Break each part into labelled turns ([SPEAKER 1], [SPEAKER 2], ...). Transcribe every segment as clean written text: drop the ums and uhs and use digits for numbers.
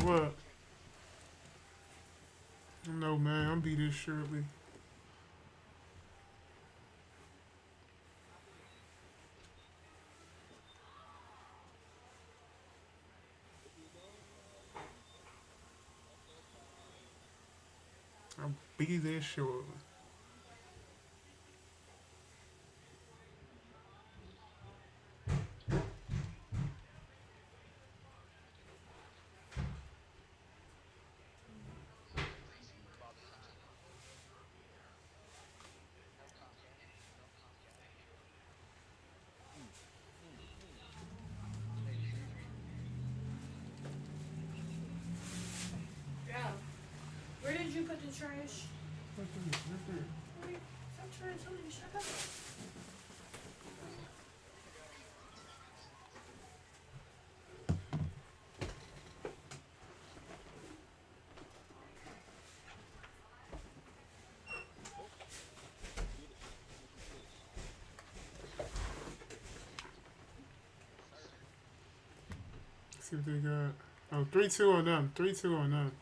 [SPEAKER 1] what? No, man. I'm be this shortly. I'll be there shortly.
[SPEAKER 2] Yeah. Where did you put the trash?
[SPEAKER 1] Right there, right there.
[SPEAKER 2] Wait, stop trying to tell me to shut up.
[SPEAKER 1] Let's see what they got. Oh, 3-2 on them. 3-2 on them.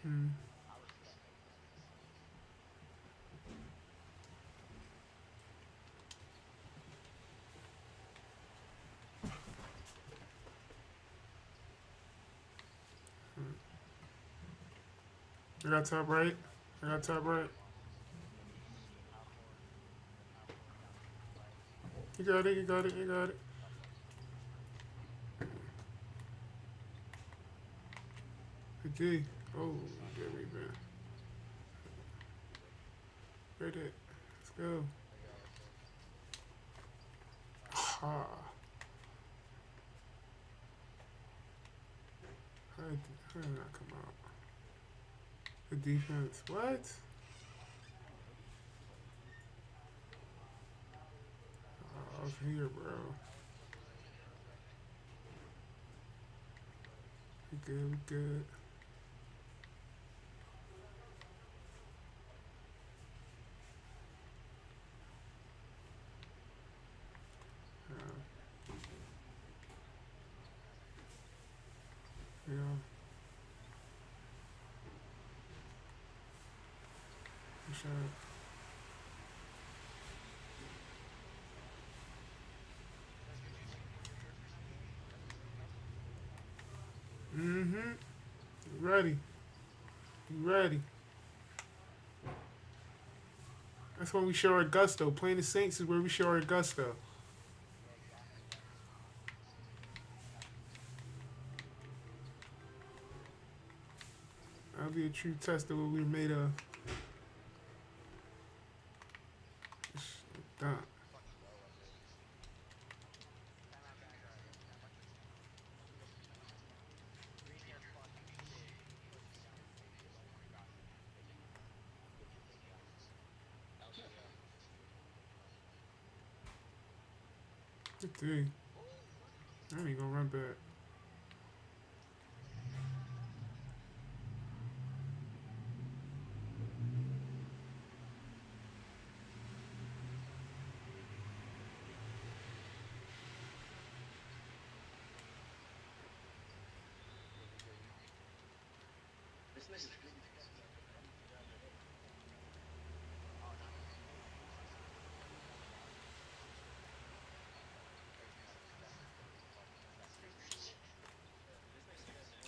[SPEAKER 1] Hmm. I got top right. I got top right. You got it. You got it. You got it. Good D. Oh, good rebound. Right there. Let's go. Ah. How did that come out? The defense. What? I was here, bro. We good. We good. Yeah. For sure. Mm-hmm. You ready. You ready. That's when we show our gusto. Playing the Saints is where we show our gusto. That'll be a true test of what we're made of. Done. Good thing. I ain't gonna run back.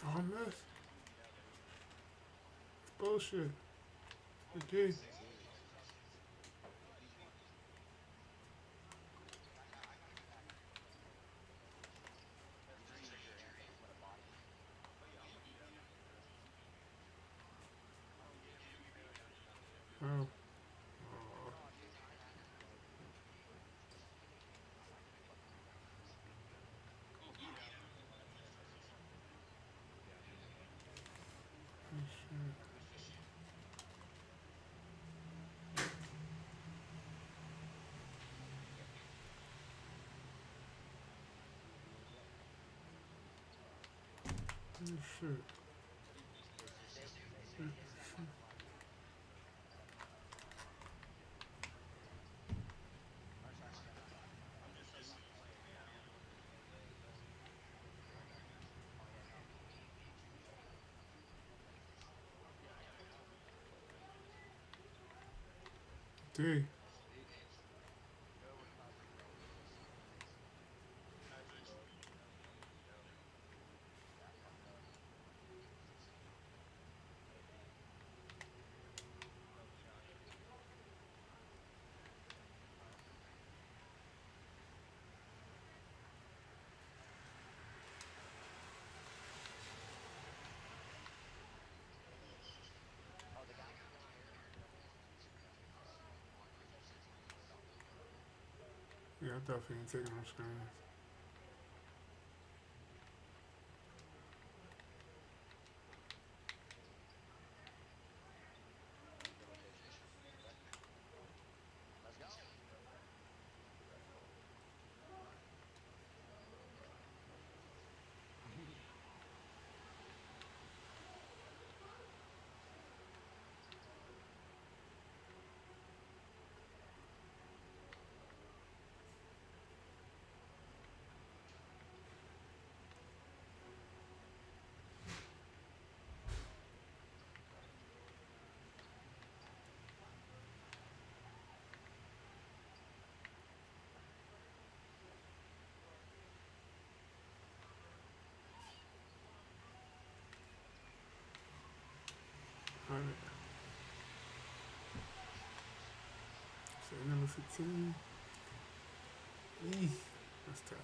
[SPEAKER 1] Oh, I missed. It's bullshit. Okay. Oh. Shit. D. Yeah, I definitely ain't taking no screens. Alright. So number 15. Eee. That's tough.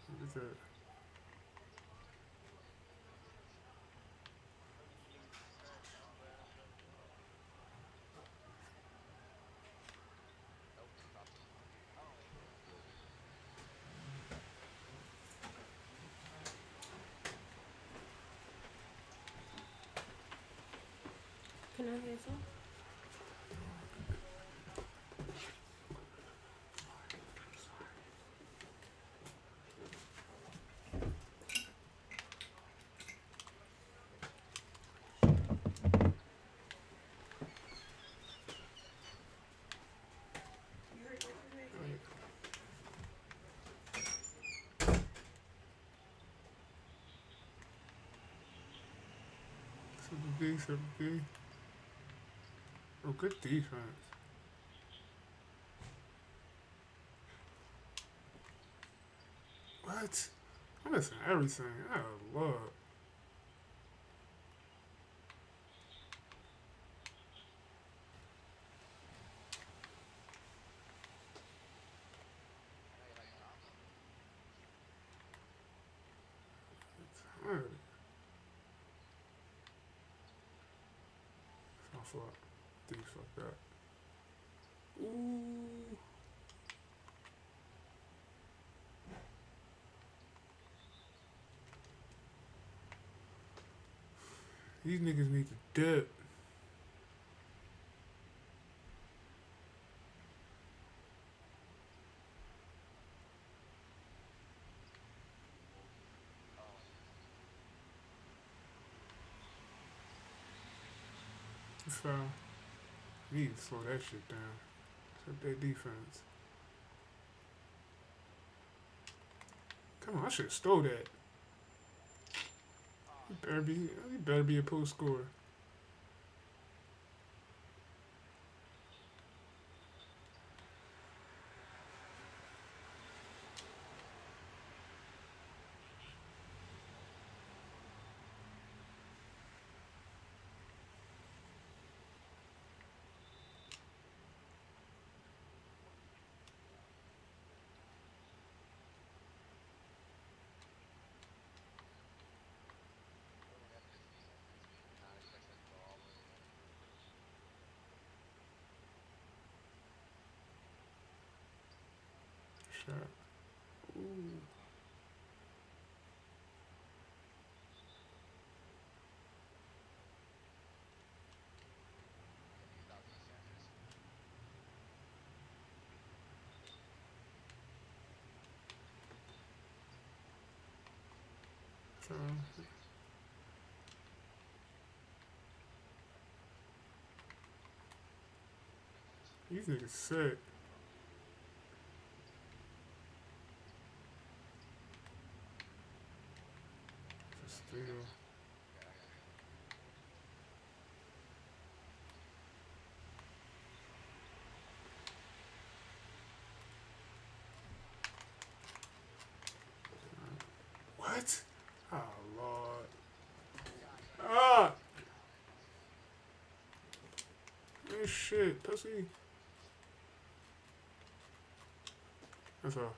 [SPEAKER 1] What is that?
[SPEAKER 2] Can I hear some? You heard yesterday?
[SPEAKER 1] Alright. Super D, Super D. Oh, good defense. What? I'm missing everything. Oh, Lord. Alright. It's my fault. D fucked up. Ooh. These niggas need to dip. Foul. Need to slow that shit down. Except their defense. Come on, I should have stole that. He better be a post scorer. shot. Ooh. So, these niggas sick. Steal. What? Oh, Lord. Ah! Man, shit, pussy. That's all.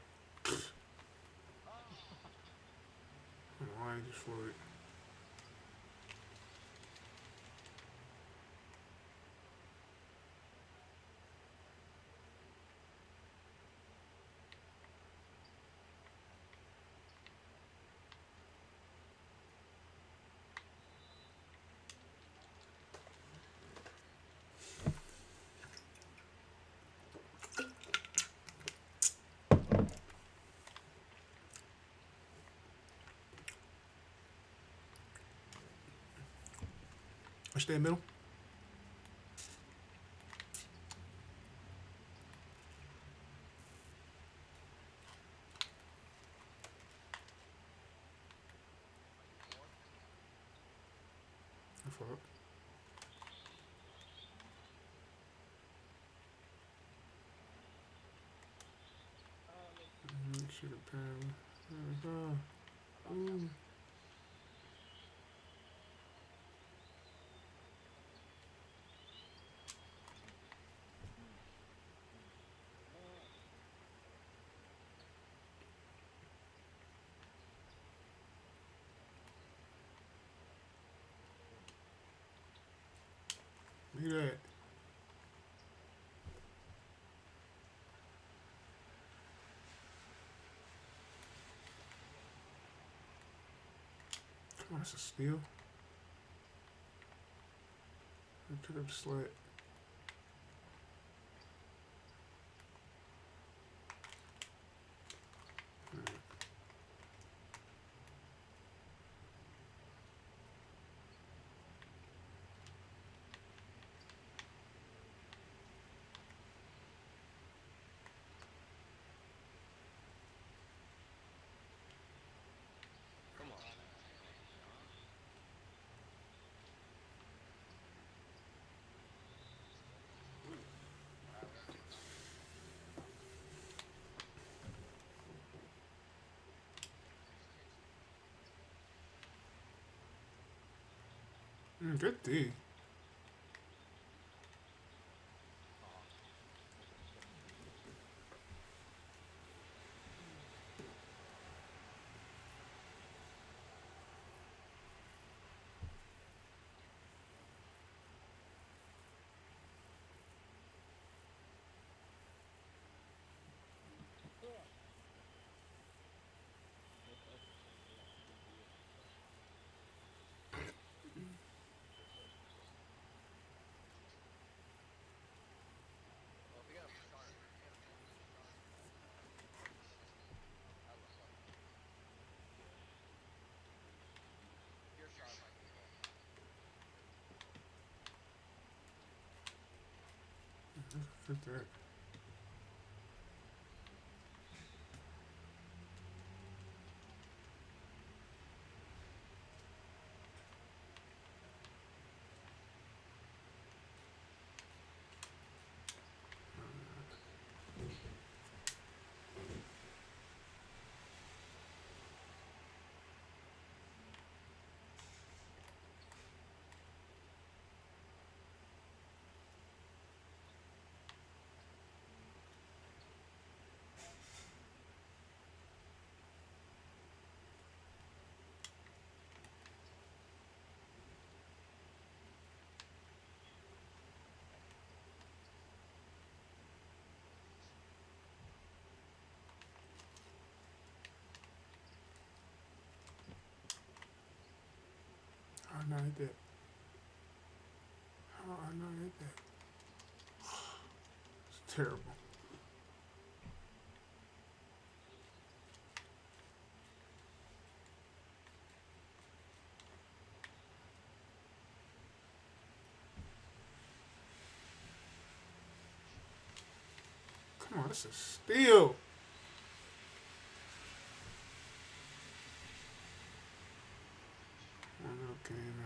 [SPEAKER 1] I ain't just for it. I stay in the middle. I fuck. Should have been. Ooh. Look at that. Come on, that's a steal. I pick up the slat. Good D. Good that. not hit that? How I not hit that? It's terrible. Come on, this is steal. Okay, man.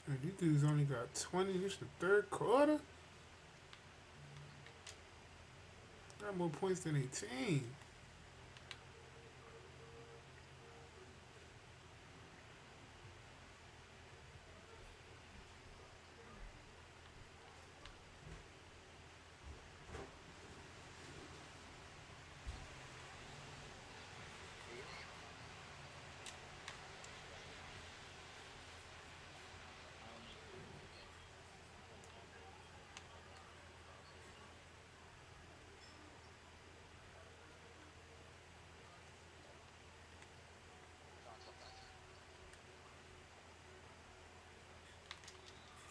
[SPEAKER 1] Man, these dudes only got 20. This the third quarter. Got more points than 18.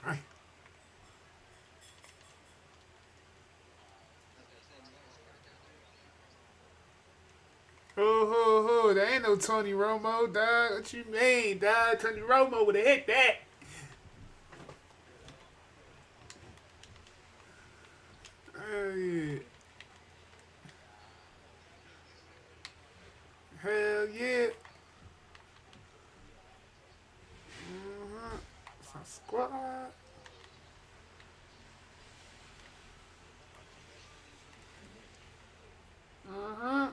[SPEAKER 1] Right. Oh, that ain't no Tony Romo, dog. What you mean, dog? Tony Romo would have hit that. Hell yeah. Hell yeah. Uh-huh. Some squad. Uh-huh.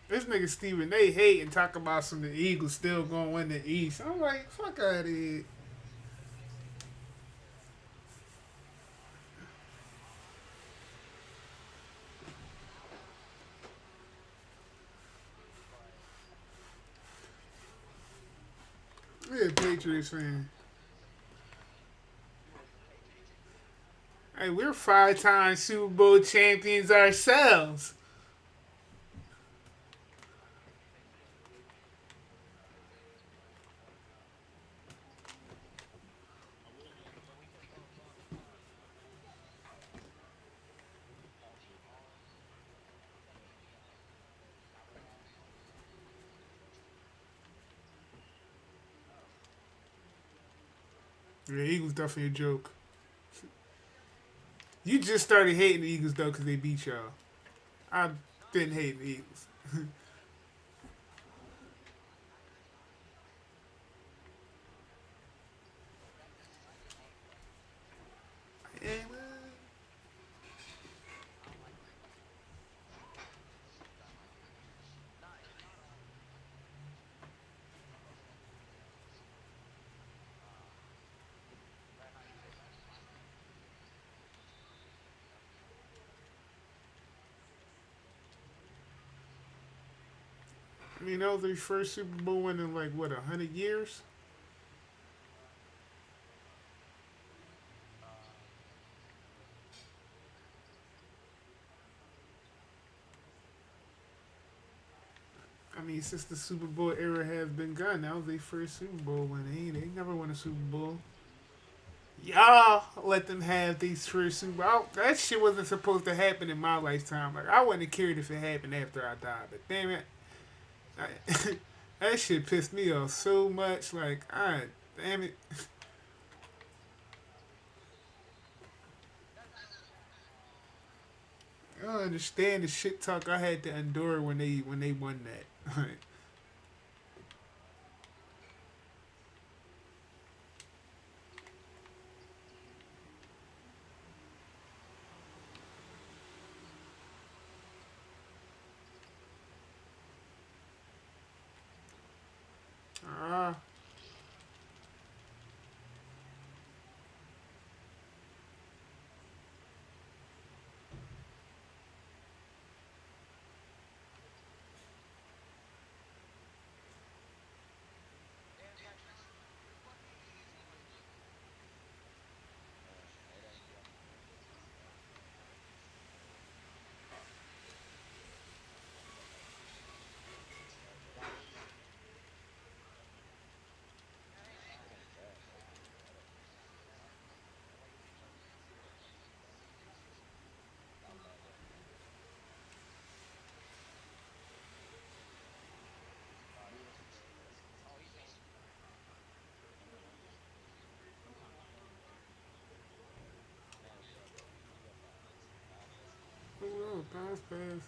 [SPEAKER 1] This nigga Stephen A hate and talk about some of the Eagles still gonna win the East. I'm like, fuck out of here. We're a Patriots fan. Hey, we're 5-time Super Bowl champions ourselves. Yeah, Eagles definitely a joke. You just started hating the Eagles though because they beat y'all. I've been hating the Eagles. Yeah, well, I mean, that was their first Super Bowl win in like what 100 years. I mean, since the Super Bowl era has been gone, that was their first Super Bowl win. They never won a Super Bowl. Y'all let them have these first Super Bowl. That shit wasn't supposed to happen in my lifetime. Like I wouldn't have cared if it happened after I died. But damn it, I, that shit pissed me off so much. Like, damn it. I don't understand the shit talk I had to endure when they won that. Ah, oh, bounce pass.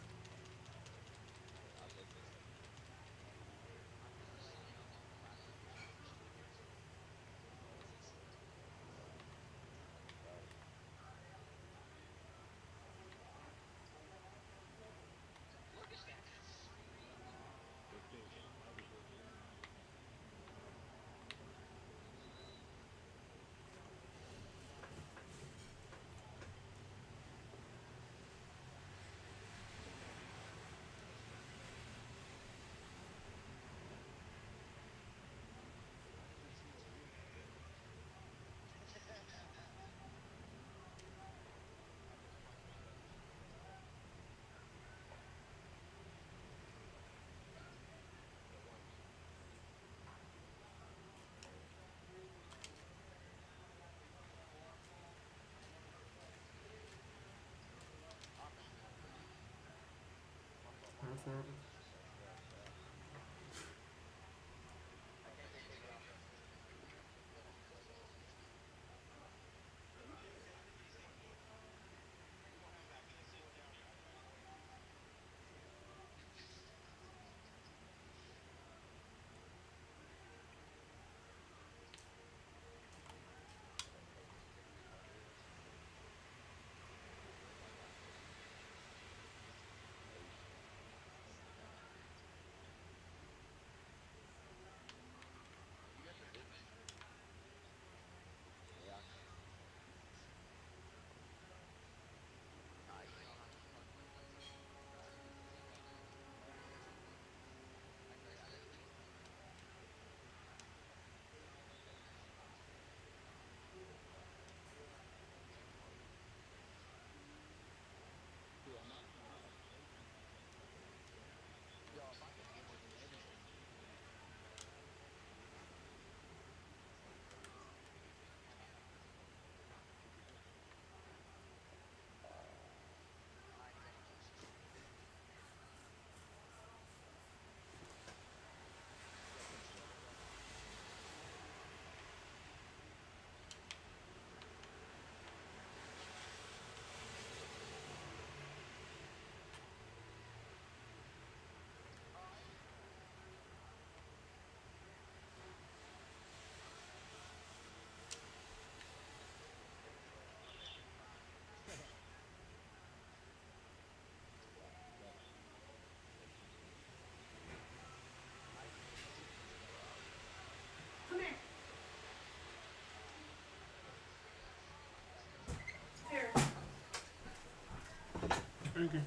[SPEAKER 1] Thank you.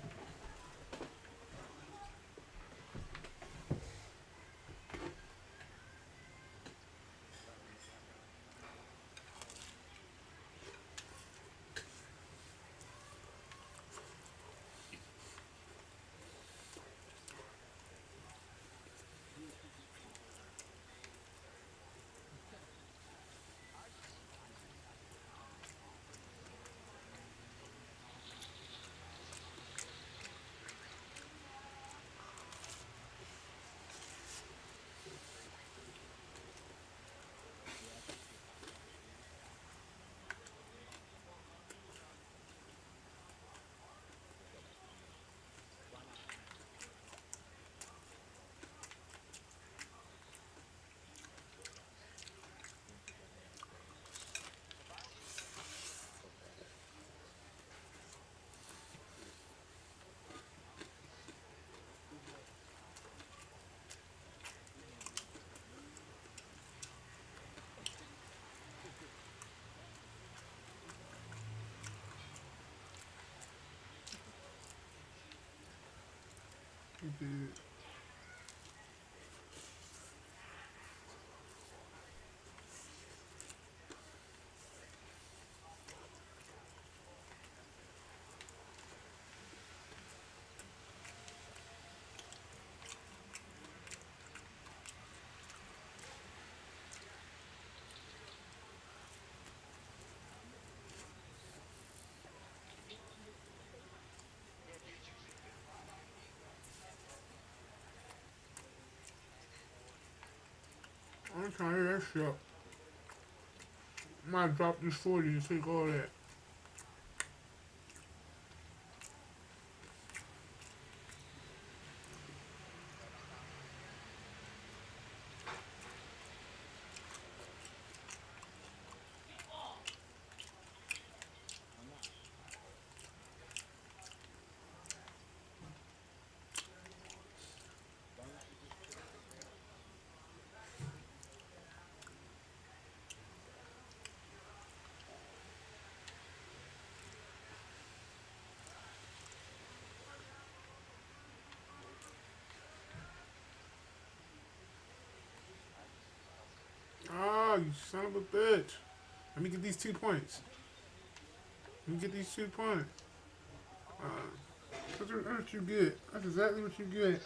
[SPEAKER 1] You did. I'm trying to hear that shit. I might drop this 40 to take all that. Ah, you son of a bitch. Let me get these 2 points. Let me get these 2 points. That's what you get. That's exactly what you get.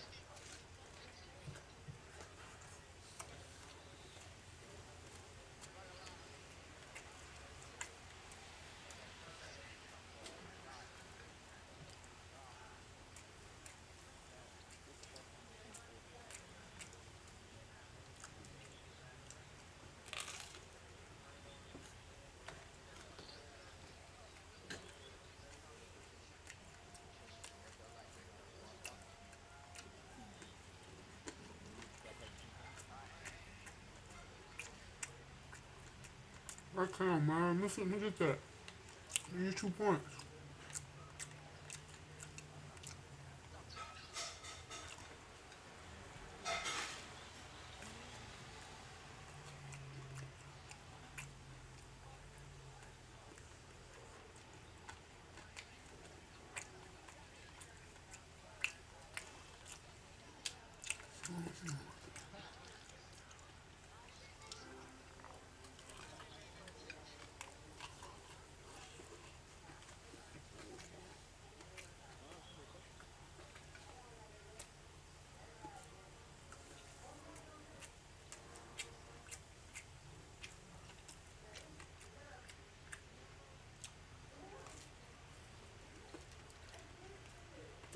[SPEAKER 1] Right, come on, man. Let me get that. Give me 2 points.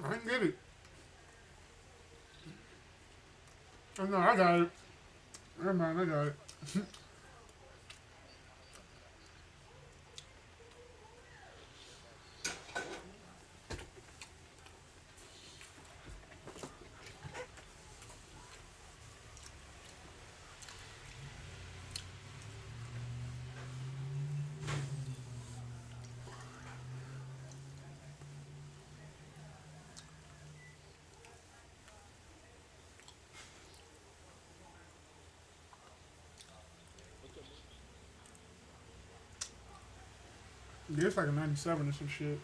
[SPEAKER 1] I can get it. Oh, no, I got it. Never mind, I got it. Yeah, it's like a 97 or some shit.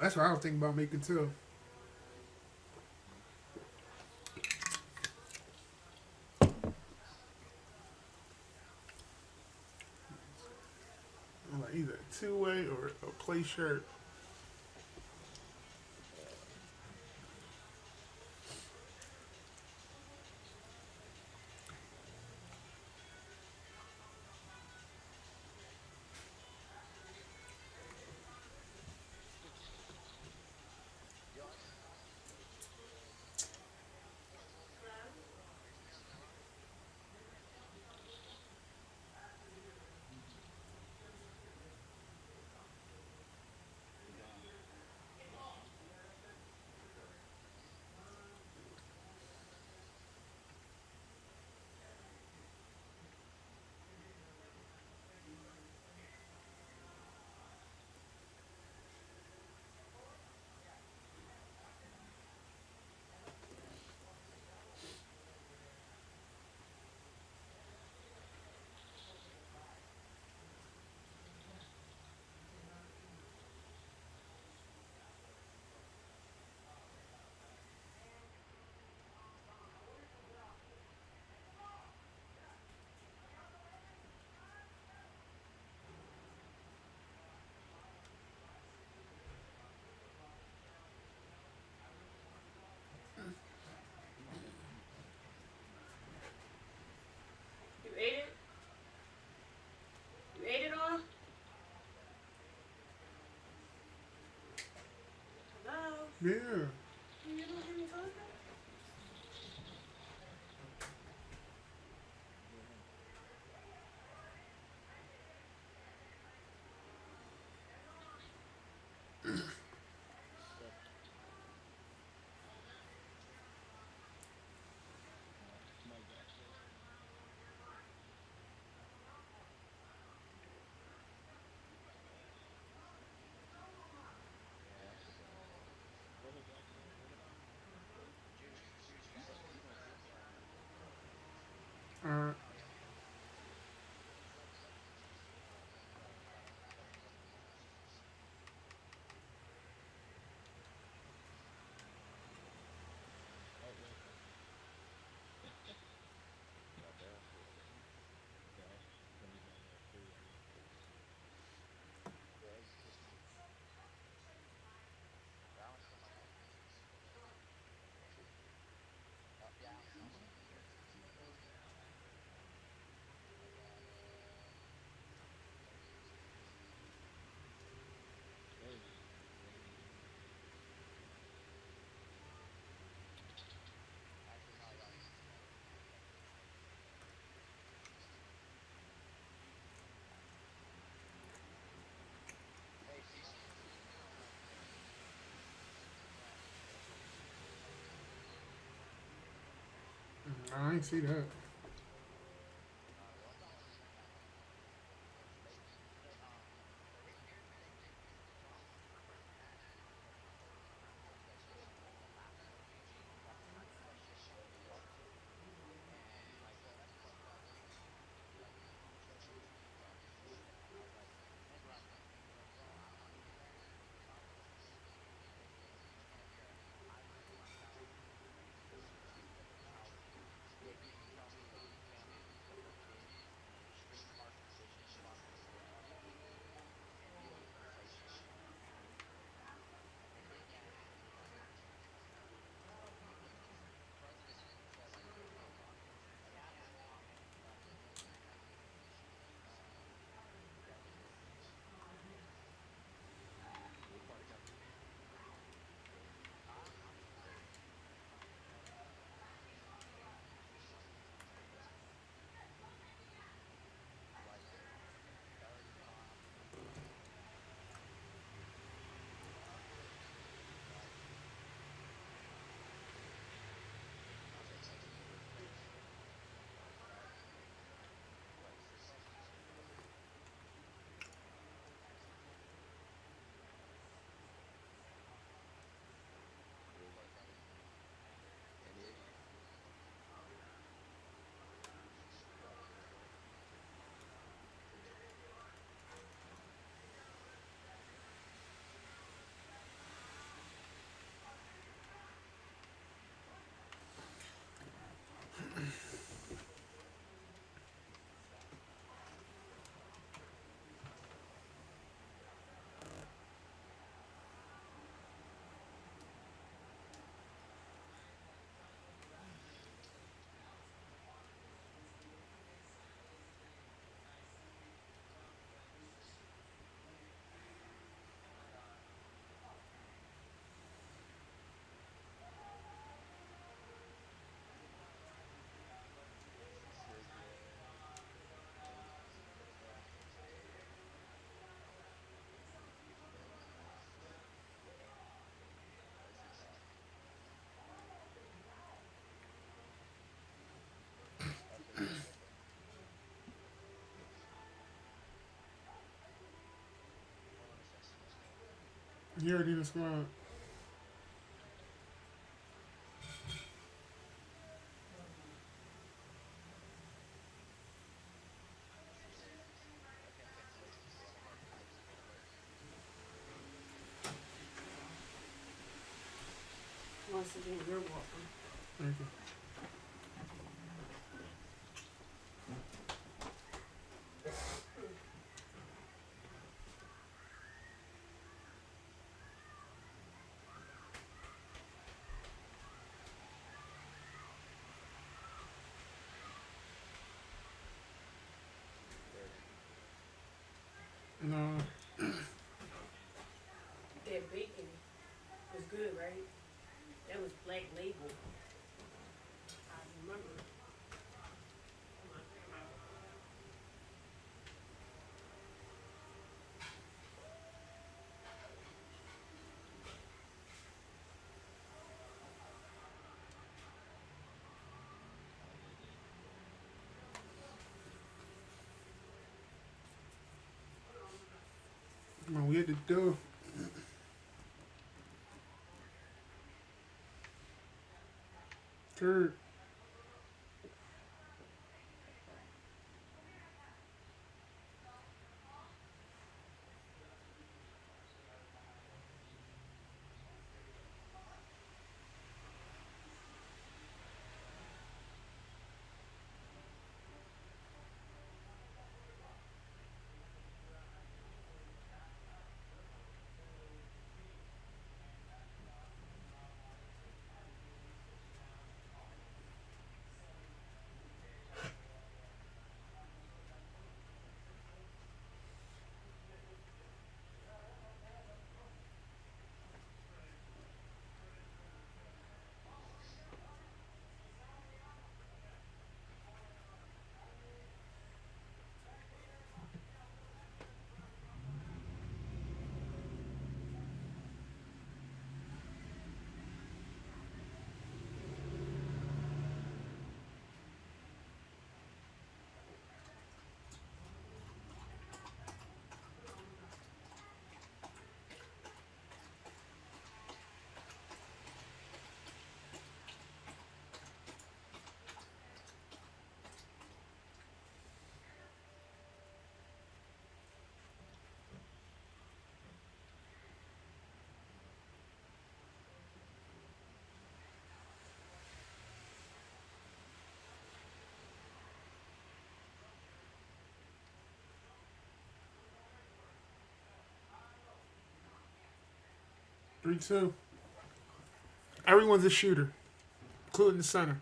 [SPEAKER 1] That's what I was thinking about making too. Like either a two-way or a play shirt.
[SPEAKER 2] You ate it? You ate it all? Hello?
[SPEAKER 1] Yeah.
[SPEAKER 2] You don't hear me talking?
[SPEAKER 1] Uh, I ain't see that. He already in the squad.
[SPEAKER 2] Once again, you're welcome.
[SPEAKER 1] Thank you. No,
[SPEAKER 2] That bacon was good, right? That was Black Label. I remember.
[SPEAKER 1] come on, we had to do. Third. Three, two. Everyone's a shooter, including the center.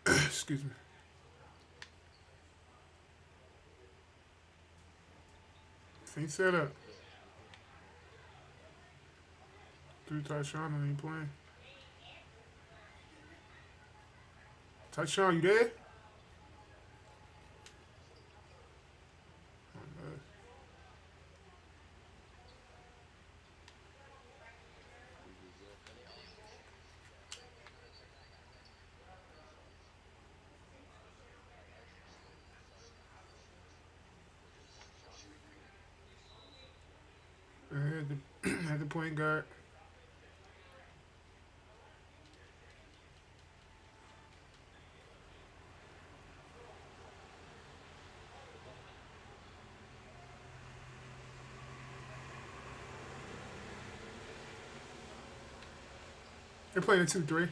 [SPEAKER 1] Excuse me. Ain't set up. Through Tyshawn and ain't playing. Tyshawn, you there? Had the point guard. They're playing a 2-3.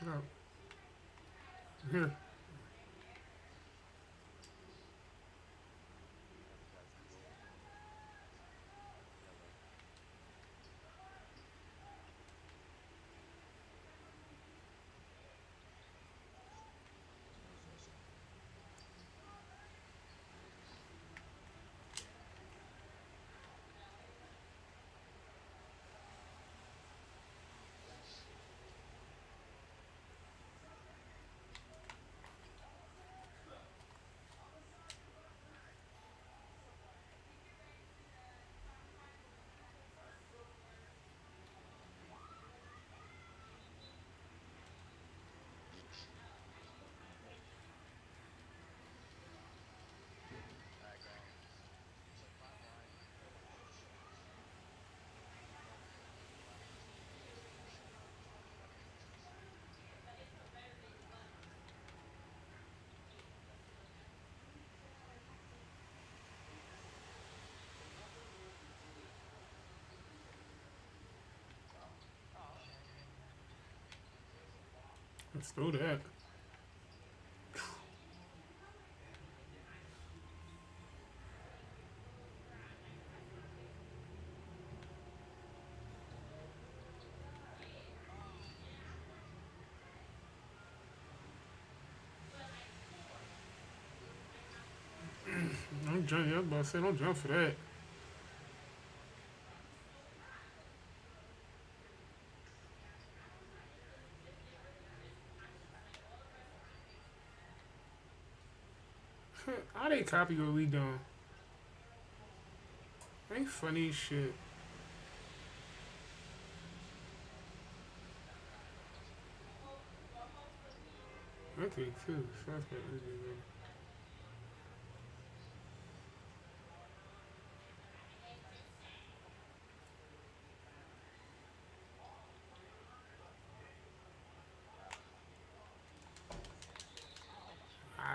[SPEAKER 1] Shut up. Here. Let's do that. Don't jump. Yeah, I was about to say, don't jump for that. How they copy what we doing? Ain't funny as shit. Okay, too. Suspect.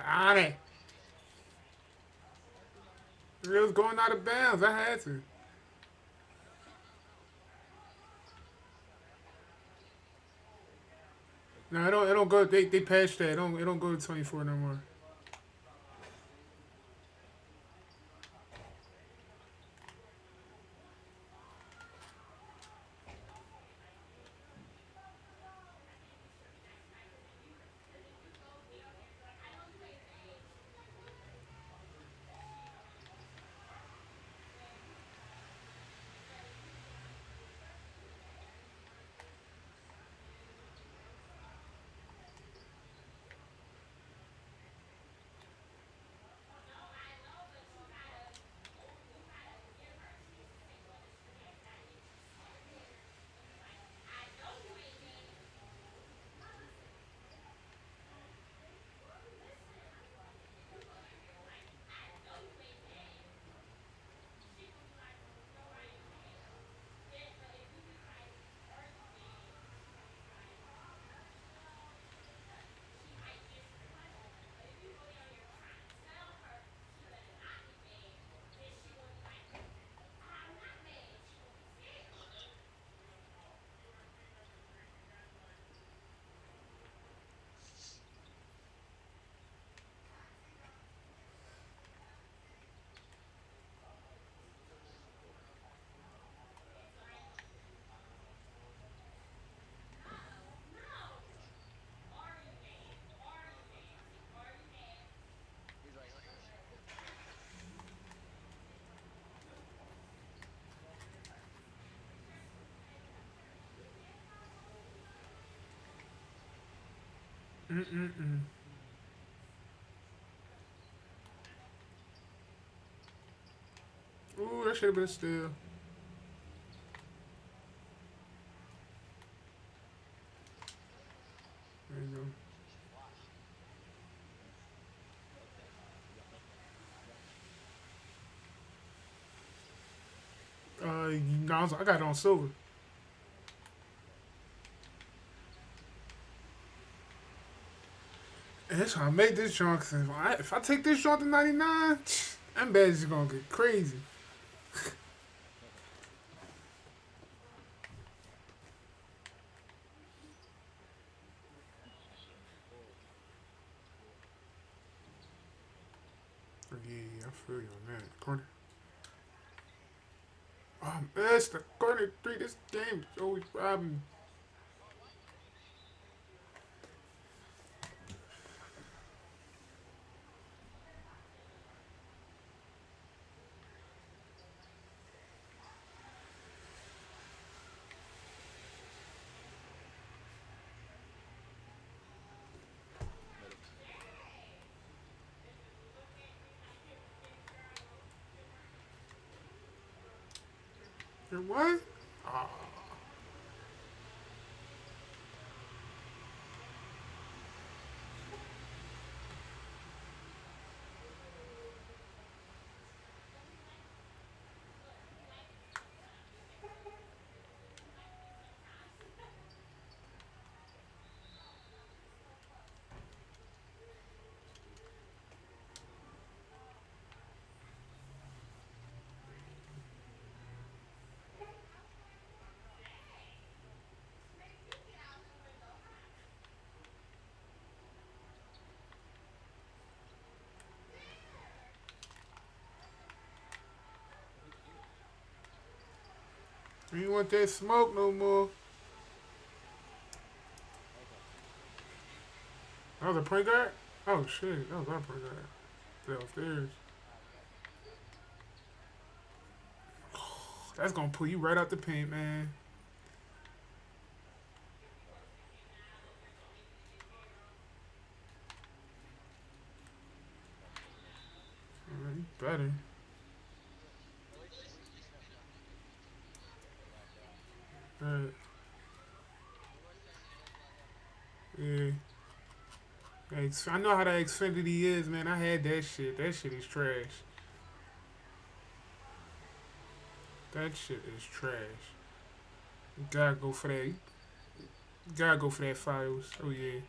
[SPEAKER 1] On it. It was going out of bounds. I had to. No, it don't. It don't go. They patched that. It don't go to 24 no more. Mm-mm-mm. Ooh, that should have been a steal. There you go. No, I got it on silver. And that's how I make this junk. If I take this junk to 99, that bad is gonna get crazy. Yeah, I feel you on that. Corner. That's the corner three. This game is always robbing. You what? Oh, We ain't want that smoke no more. That was a point guard? Oh shit, that was our point guard. Downstairs. That's gonna pull you right out the paint, man. You better. Alright. Yeah. I know how that Xfinity is, man. I had that shit. That shit is trash. That shit is trash. You gotta go for that. You gotta go for that files. Oh yeah.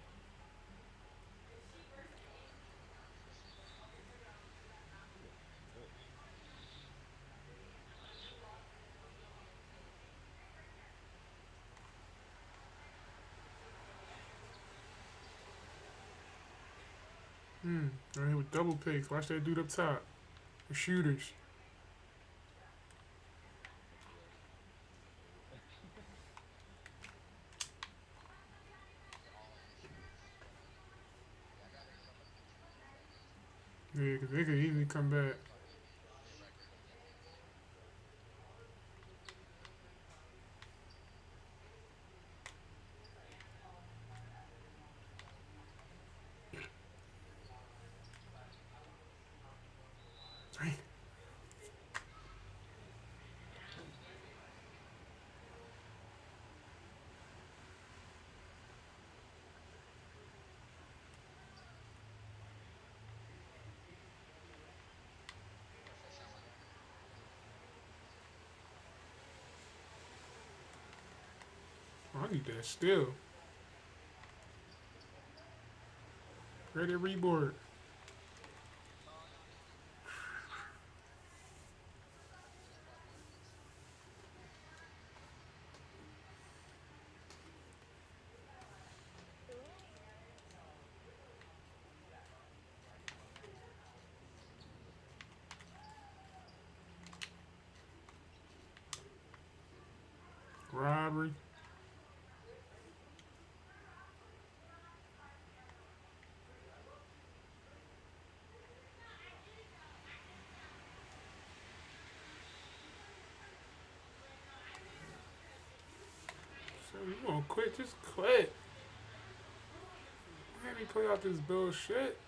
[SPEAKER 1] Right here with double picks. Watch that dude up top. The shooters. Yeah, because they could easily come back. Right. Oh, I need that still. Ready reboard. Robbery. So you gonna quit? Just quit. Let me play out this bullshit.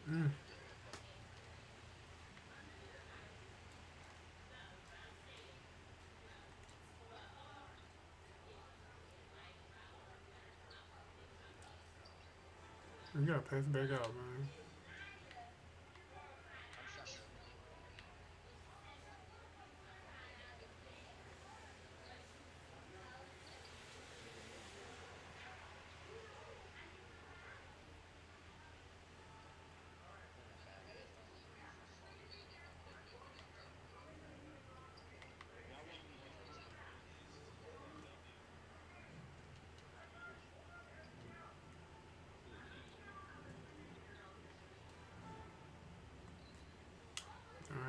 [SPEAKER 1] Mm. You gotta pass it back out, man.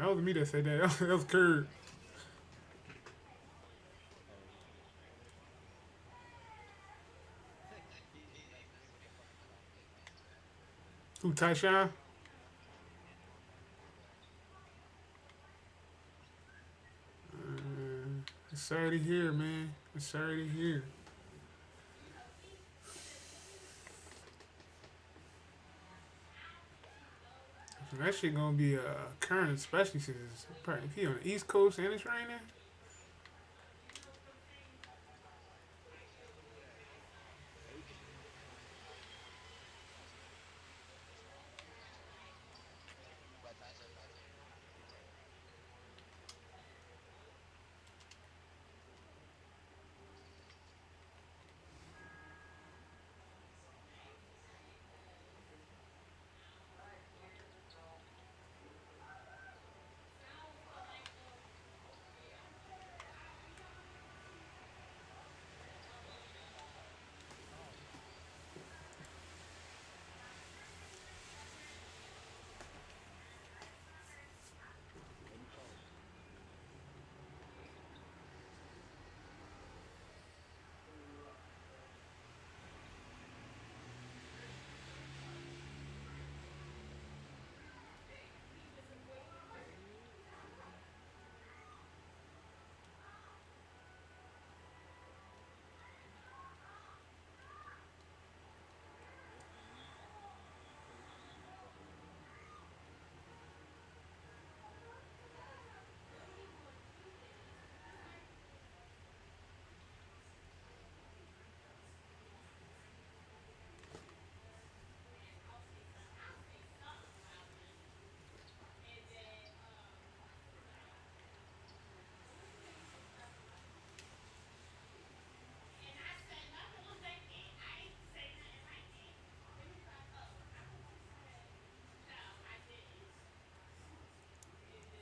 [SPEAKER 1] That was me that said that. That was Curd. Who, Tyshawn? It's sorry to hear, man. It's sorry to hear. So that shit gonna be current, especially since it's probably, if he on the East Coast and it's raining.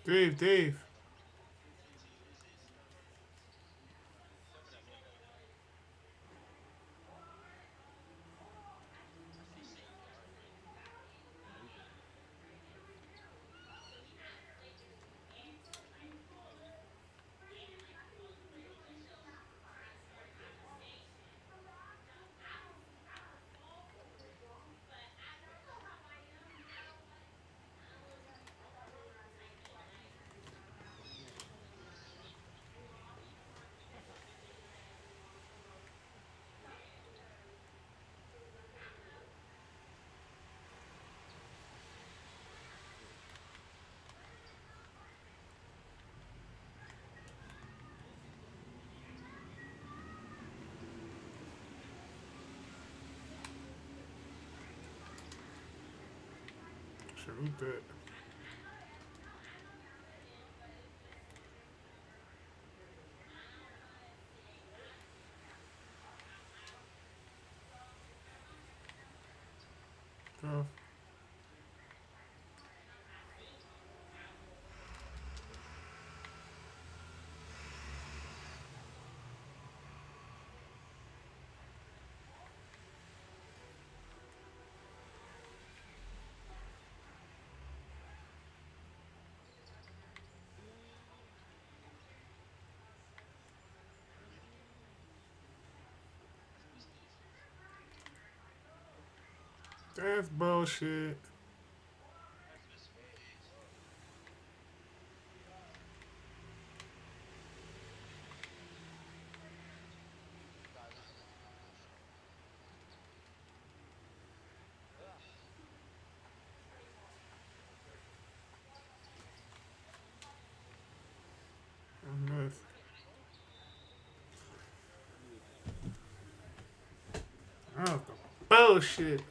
[SPEAKER 1] Dave. Salute that. Tough. That's bullshit. That's oh, bullshit.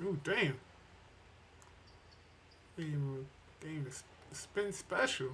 [SPEAKER 1] Ooh, damn. Game to spin special.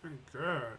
[SPEAKER 1] Thank God.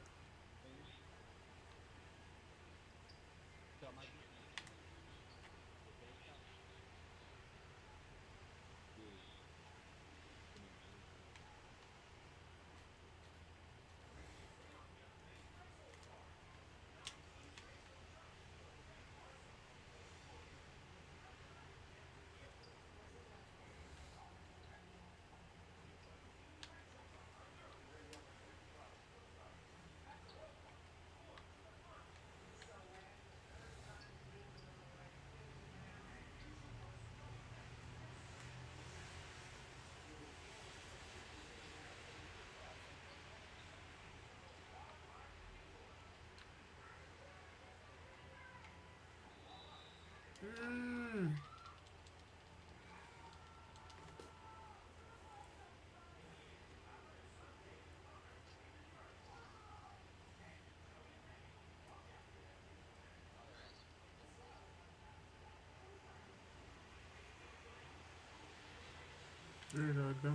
[SPEAKER 1] Mm. There you go, demo.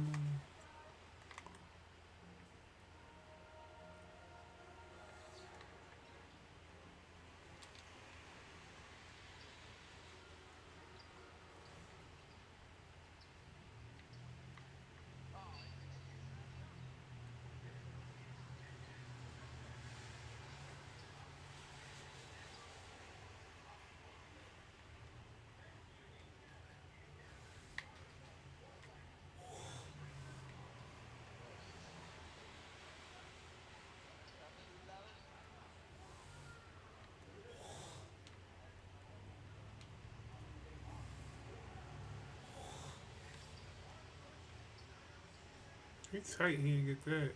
[SPEAKER 1] He's tight. He didn't get that.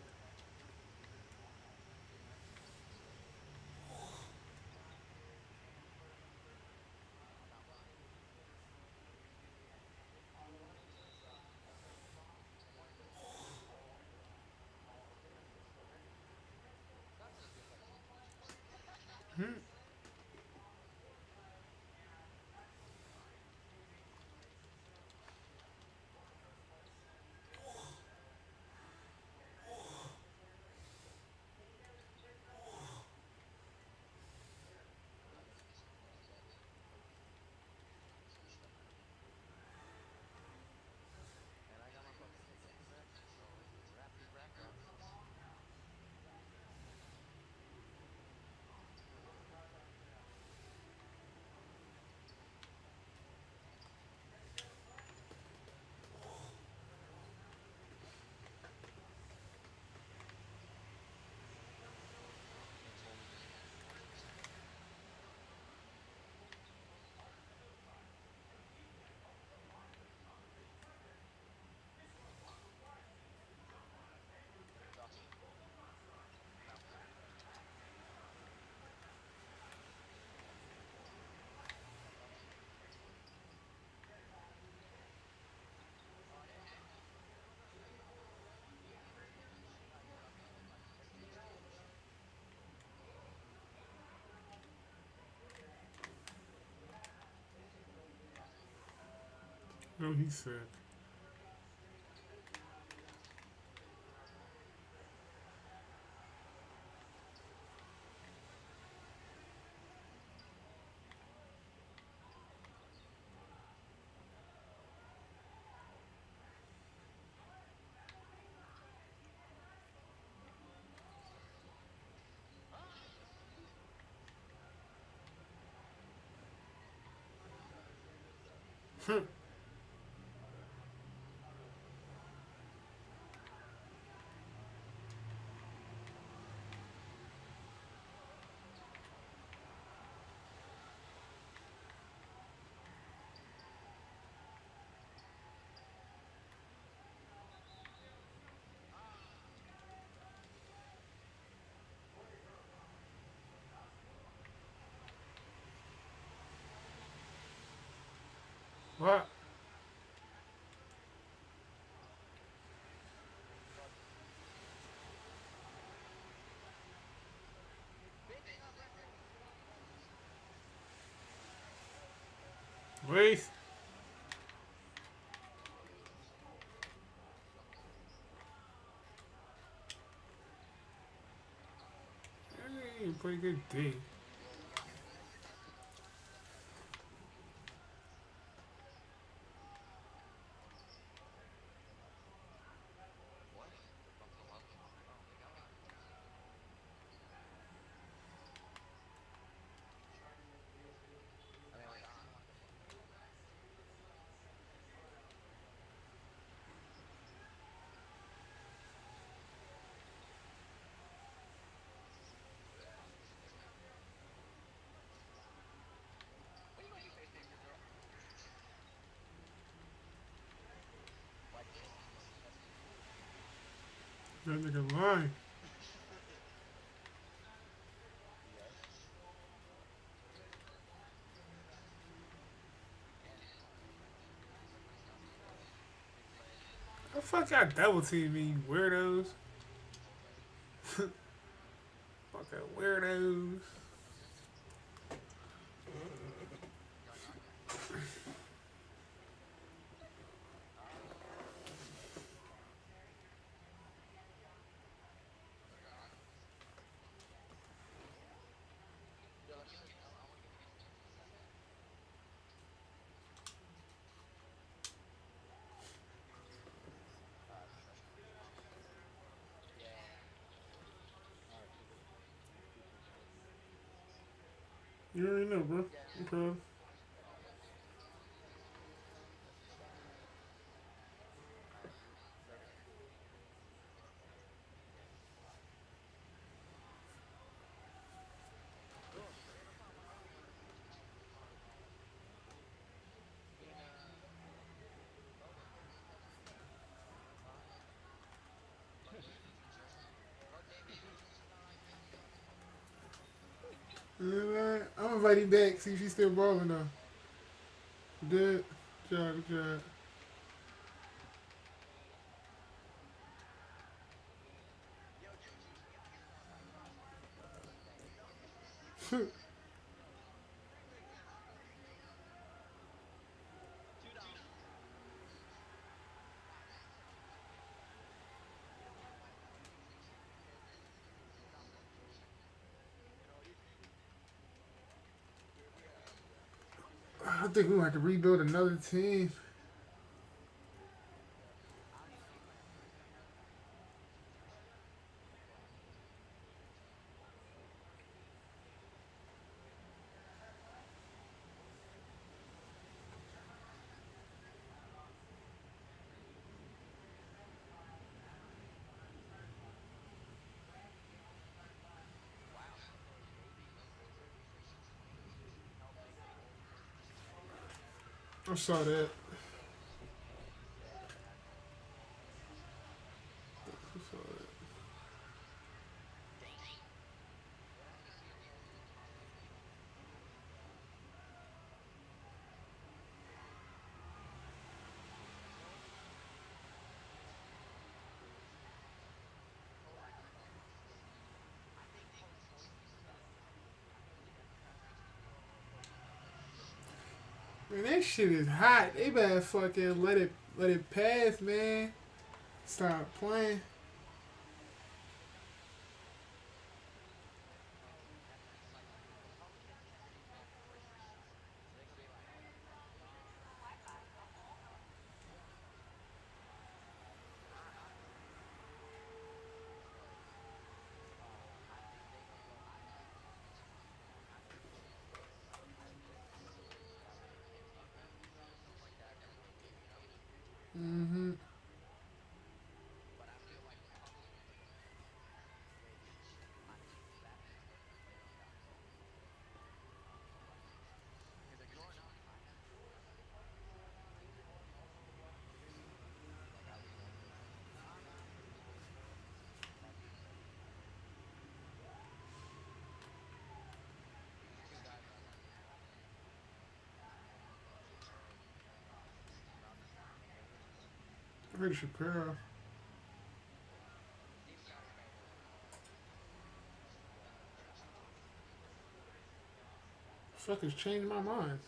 [SPEAKER 1] Hmm. No, he said. What? Wait. Hey, pretty good D. That nigga lying. The fuck y'all double team me, weirdos. Fucking weirdos. You already know, bro. I'm proud. Alright, I'm gonna invite him back, see if he's still balling though. Good job, good job. I think we might have to rebuild another team. I saw that. I saw that. Man, that shit is hot. They better fucking let it pass, man. Stop playing. Mm-hmm. I heard Chappelle. Fuck has changed my mind.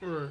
[SPEAKER 1] Right.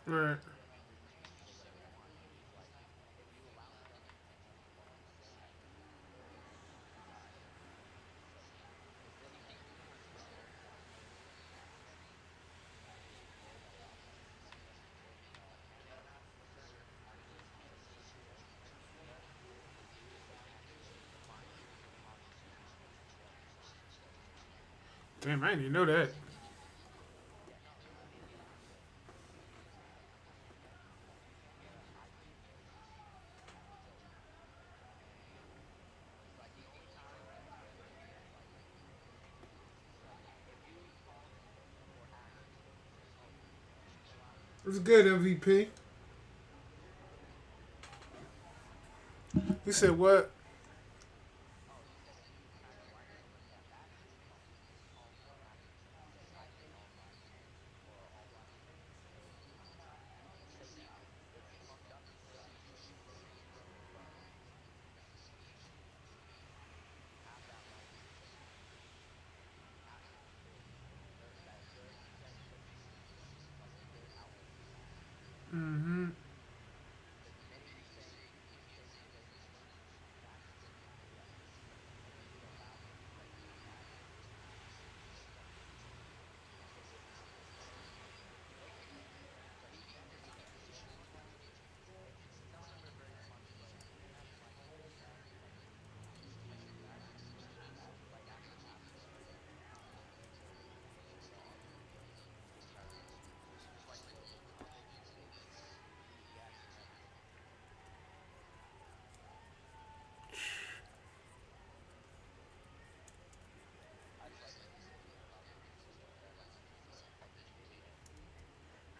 [SPEAKER 1] Right. Damn, I didn't even know that. It's good, MVP. You said what? Mm-hmm.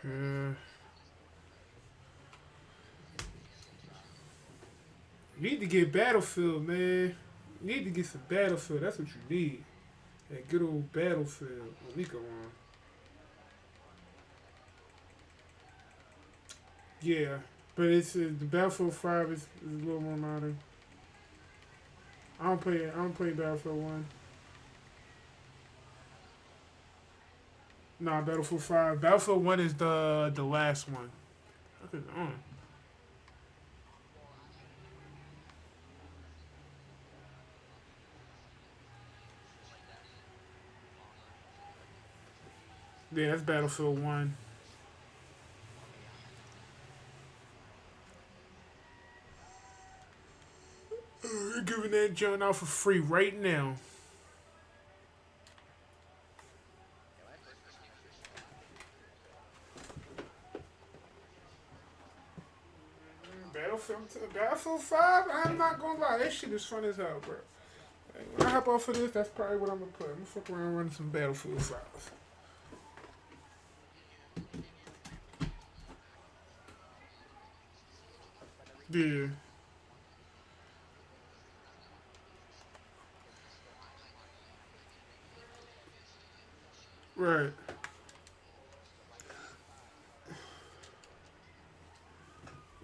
[SPEAKER 1] Uh, you need to get Battlefield, man. You need to get some Battlefield. That's what you need. That good old Battlefield. Let me go on. Yeah, but it's the Battlefield 5 is a little more modern. I don't play Battlefield 1. Nah, Battlefield 5. Battlefield 1 is the last one. Okay, on. Yeah, that's Battlefield 1. You're giving that joint out for free right now. Battlefield 5? I'm not gonna lie, that shit is fun as hell, bro. When I hop off of this, that's probably what I'm gonna play. I'm gonna fuck around running some Battlefield 5. Yeah. Right.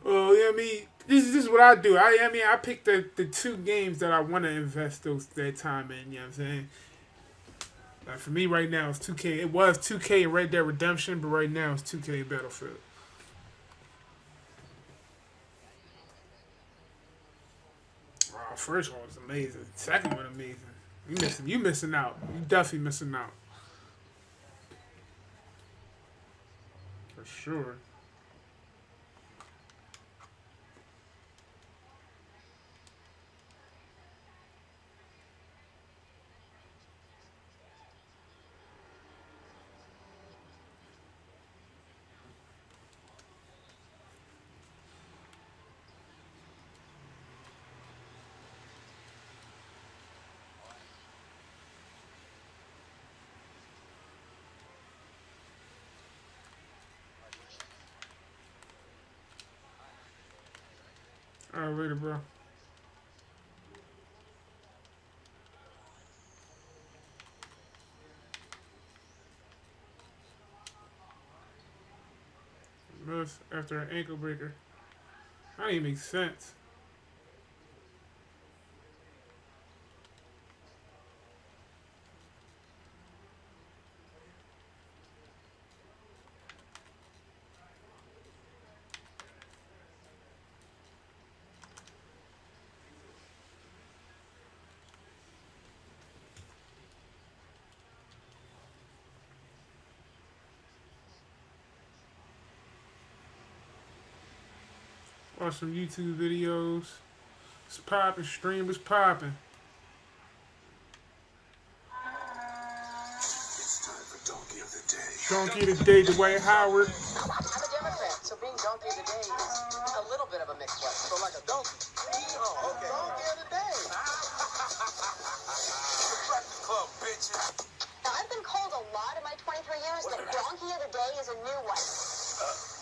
[SPEAKER 1] Well, yeah, I mean, this is what I do. I mean, I pick the two games that I want to invest that time in. You know what I'm saying? Like for me right now, it's 2K. It was 2K and Red Dead Redemption, but right now it's 2K and Battlefield. Oh, first one was amazing. Second one amazing. You missing out. You definitely missing out. For sure. All right, later, bro. Miss after an ankle breaker. That don't even make sense. Watch some YouTube videos. It's popping. Stream is popping.
[SPEAKER 3] It's time for Donkey of the Day.
[SPEAKER 1] Donkey of the day, Dwight Howard.
[SPEAKER 4] I'm a Democrat, so being donkey of the day is a little bit of a mixed blessing. So like a donkey. Oh, okay. Donkey of the day.
[SPEAKER 3] The Breakfast Club, bitches.
[SPEAKER 5] Now, I've been called a lot in my 23 years, but donkey of the day is a new one.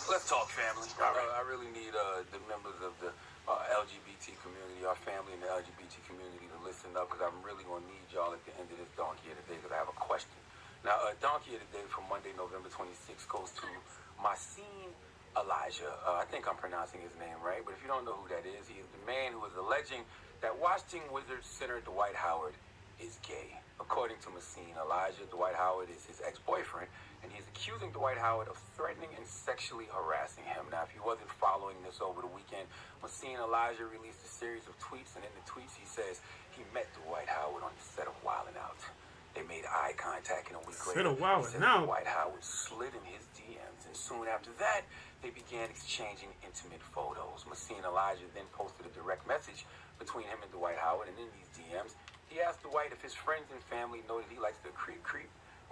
[SPEAKER 3] Let's talk family. I really need the members of the LGBT community, our family in the LGBT community, to listen up, because I'm really going to need y'all at the end of this Donkey of the Day, because I have a question. Now, Donkey of the Day for Monday, November 26th goes to Masin Elijah. I think I'm pronouncing his name right, but if you don't know who that is, he is the man who is alleging that Washington Wizards center Dwight Howard is gay. According to Masin Elijah, Dwight Howard is his ex-boyfriend, and he's accusing Dwight Howard of threatening and sexually harassing him. Now, if you wasn't following this over the weekend, Masin Elijah released a series of tweets, and in the tweets he says he met Dwight Howard on the set of Wildin' Out. They made eye contact, and a week later, he said Dwight Howard slid in his DMs, and soon after that, they began exchanging intimate photos. Masin Elijah then posted a direct message between him and Dwight Howard, and in these DMs, he asked Dwight if his friends and family know that he likes to creep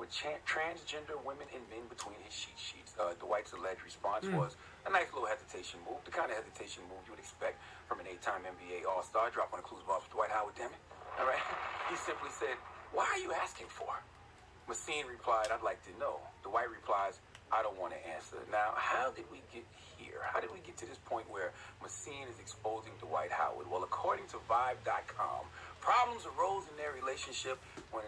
[SPEAKER 3] with transgender women and men between his sheets. Dwight's alleged response was a nice little hesitation move, the kind of hesitation move you would expect from an 8-time NBA All-Star. Drop on the clues box for Dwight Howard, damn it. All right? He simply said, "Why are you asking for?" Masin replied, "I'd like to know." Dwight replies, "I don't want to answer." Now, how did we get here? How did we get to this point where Masin is exposing Dwight Howard? Well, according to Vibe.com, problems arose in their relationship when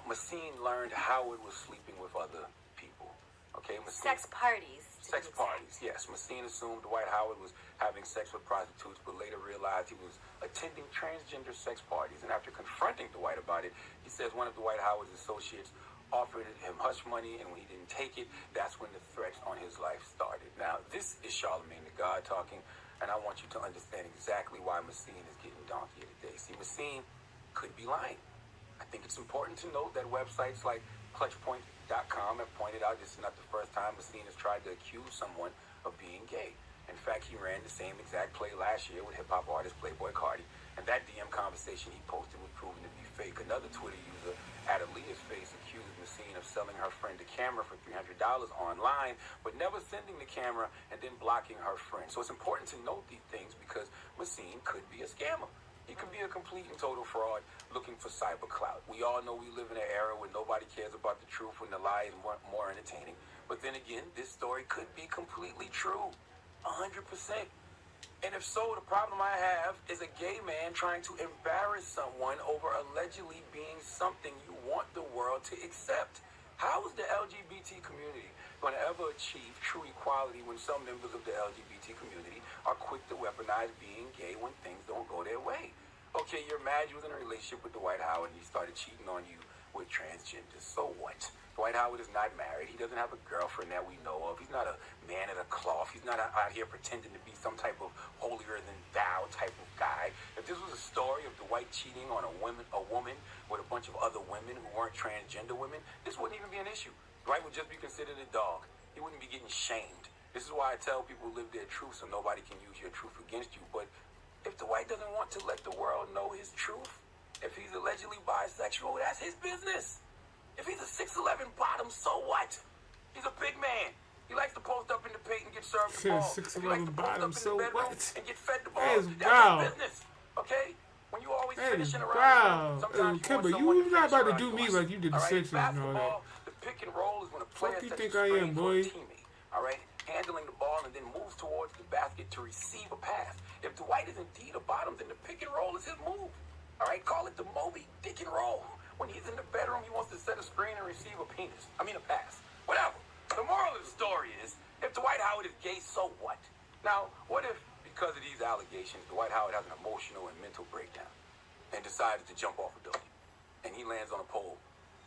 [SPEAKER 3] Masin learned Howard was sleeping with other people. Okay, Masin,
[SPEAKER 5] Sex parties.
[SPEAKER 3] sex parties, yes. Masin assumed Dwight Howard was having sex with prostitutes, but later realized he was attending transgender sex parties. And after confronting Dwight about it, he says one of Dwight Howard's associates offered him hush money, and when he didn't take it, that's when the threats on his life started. Now, this is Charlemagne the God talking, and I want you to understand exactly why Masin is getting Donkey of the Day. See, Masin could be lying. I think it's important to note that websites like clutchpoint.com have pointed out this is not the first time Masin has tried to accuse someone of being gay. In fact, he ran the same exact play last year with hip-hop artist Playboi Carti, and that DM conversation he posted was proven to be fake. Another Twitter user, at Aaliyah's face, accused Masin of selling her friend a camera for $300 online, but never sending the camera and then blocking her friend. So it's important to note these things because Masin could be a scammer. He could be a complete and total fraud looking for cyber clout. We all know we live in an era where nobody cares about the truth when the lie is more entertaining. But then again, this story could be completely true. 100%. And if so, the problem I have is a gay man trying to embarrass someone over allegedly being something you want the world to accept. How is the LGBT community going to ever achieve true equality when some members of the LGBT community are quick to weaponize being gay when things don't go their way? Okay, you're mad you was in a relationship with Dwight Howard and he started cheating on you with transgenders. So what? Dwight Howard is not married. He doesn't have a girlfriend that we know of. He's not a man of the cloth. He's not out here pretending to be some type of holier-than-thou type of guy. If this was a story of Dwight cheating on a woman with a bunch of other women who weren't transgender women, this wouldn't even be an issue. Dwight would just be considered a dog. He wouldn't be getting shamed. This is why I tell people live their truth so nobody can use your truth against you. But if Dwight doesn't want to let the world know his truth, if he's allegedly bisexual, that's his business. If he's a 6'11" bottom, so what? He's a big man. He likes to post up in the paint and get served the ball.
[SPEAKER 1] 6'11" bottom, so what?
[SPEAKER 3] And get fed the ball.
[SPEAKER 1] That is
[SPEAKER 3] That's
[SPEAKER 1] wild.
[SPEAKER 3] his business. Okay? When you always
[SPEAKER 1] That is
[SPEAKER 3] finishing around,
[SPEAKER 1] wild.
[SPEAKER 3] sometimes
[SPEAKER 1] Kimber,
[SPEAKER 3] you want
[SPEAKER 1] you
[SPEAKER 3] someone
[SPEAKER 1] not
[SPEAKER 3] to
[SPEAKER 1] about to
[SPEAKER 3] finish
[SPEAKER 1] do
[SPEAKER 3] around
[SPEAKER 1] me
[SPEAKER 3] you.
[SPEAKER 1] like you did the
[SPEAKER 3] All right?
[SPEAKER 1] Sixers and all that.
[SPEAKER 3] Basketball, the pick and roll is when a player
[SPEAKER 1] you
[SPEAKER 3] sets
[SPEAKER 1] think
[SPEAKER 3] a
[SPEAKER 1] I
[SPEAKER 3] screen
[SPEAKER 1] am,
[SPEAKER 3] for
[SPEAKER 1] boy?
[SPEAKER 3] a teammate. All right? Handling the ball and then moves towards the basket to receive a pass. If Dwight is indeed a bottom, then the pick and roll is his move. All right? Call it the Moby Dick and roll. When he's in the bedroom, he wants to set a screen and receive a pass. Whatever. The moral of the story is, if Dwight Howard is gay, so what? Now, what if, because of these allegations, Dwight Howard has an emotional and mental breakdown and decides to jump off a building, and he lands on a pole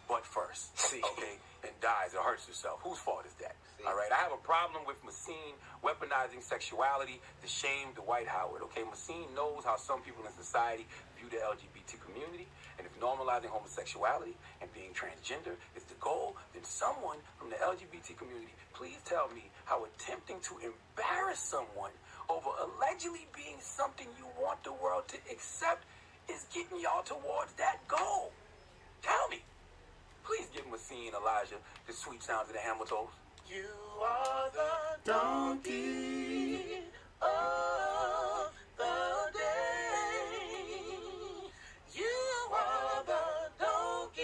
[SPEAKER 3] butt first, okay, and dies or hurts himself? Whose fault is that? All right, I have a problem with Massine weaponizing sexuality to shame Dwight Howard, okay? Massine knows how some people in society view the LGBT community, and if normalizing homosexuality and being transgender is the goal, then someone from the LGBT community, please tell me how attempting to embarrass someone over allegedly being something you want the world to accept is getting y'all towards that goal. Tell me. Please give Massine, Elijah, the sweet sounds of the Hamiltons. You are the donkey of the day. You are the donkey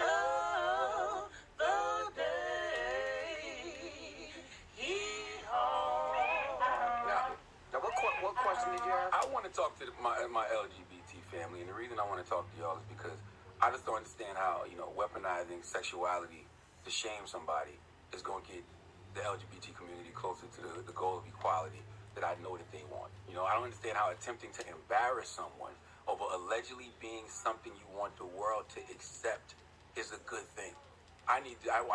[SPEAKER 3] of the day.
[SPEAKER 4] Now, what question did you have?
[SPEAKER 3] I want to talk to my LGBT family, and the reason I want to talk to y'all is because I just don't understand how, weaponizing sexuality to shame somebody is going to get the LGBT community closer to the goal of equality that I know that they want. I don't understand how attempting to embarrass someone over allegedly being something you want the world to accept is a good thing. I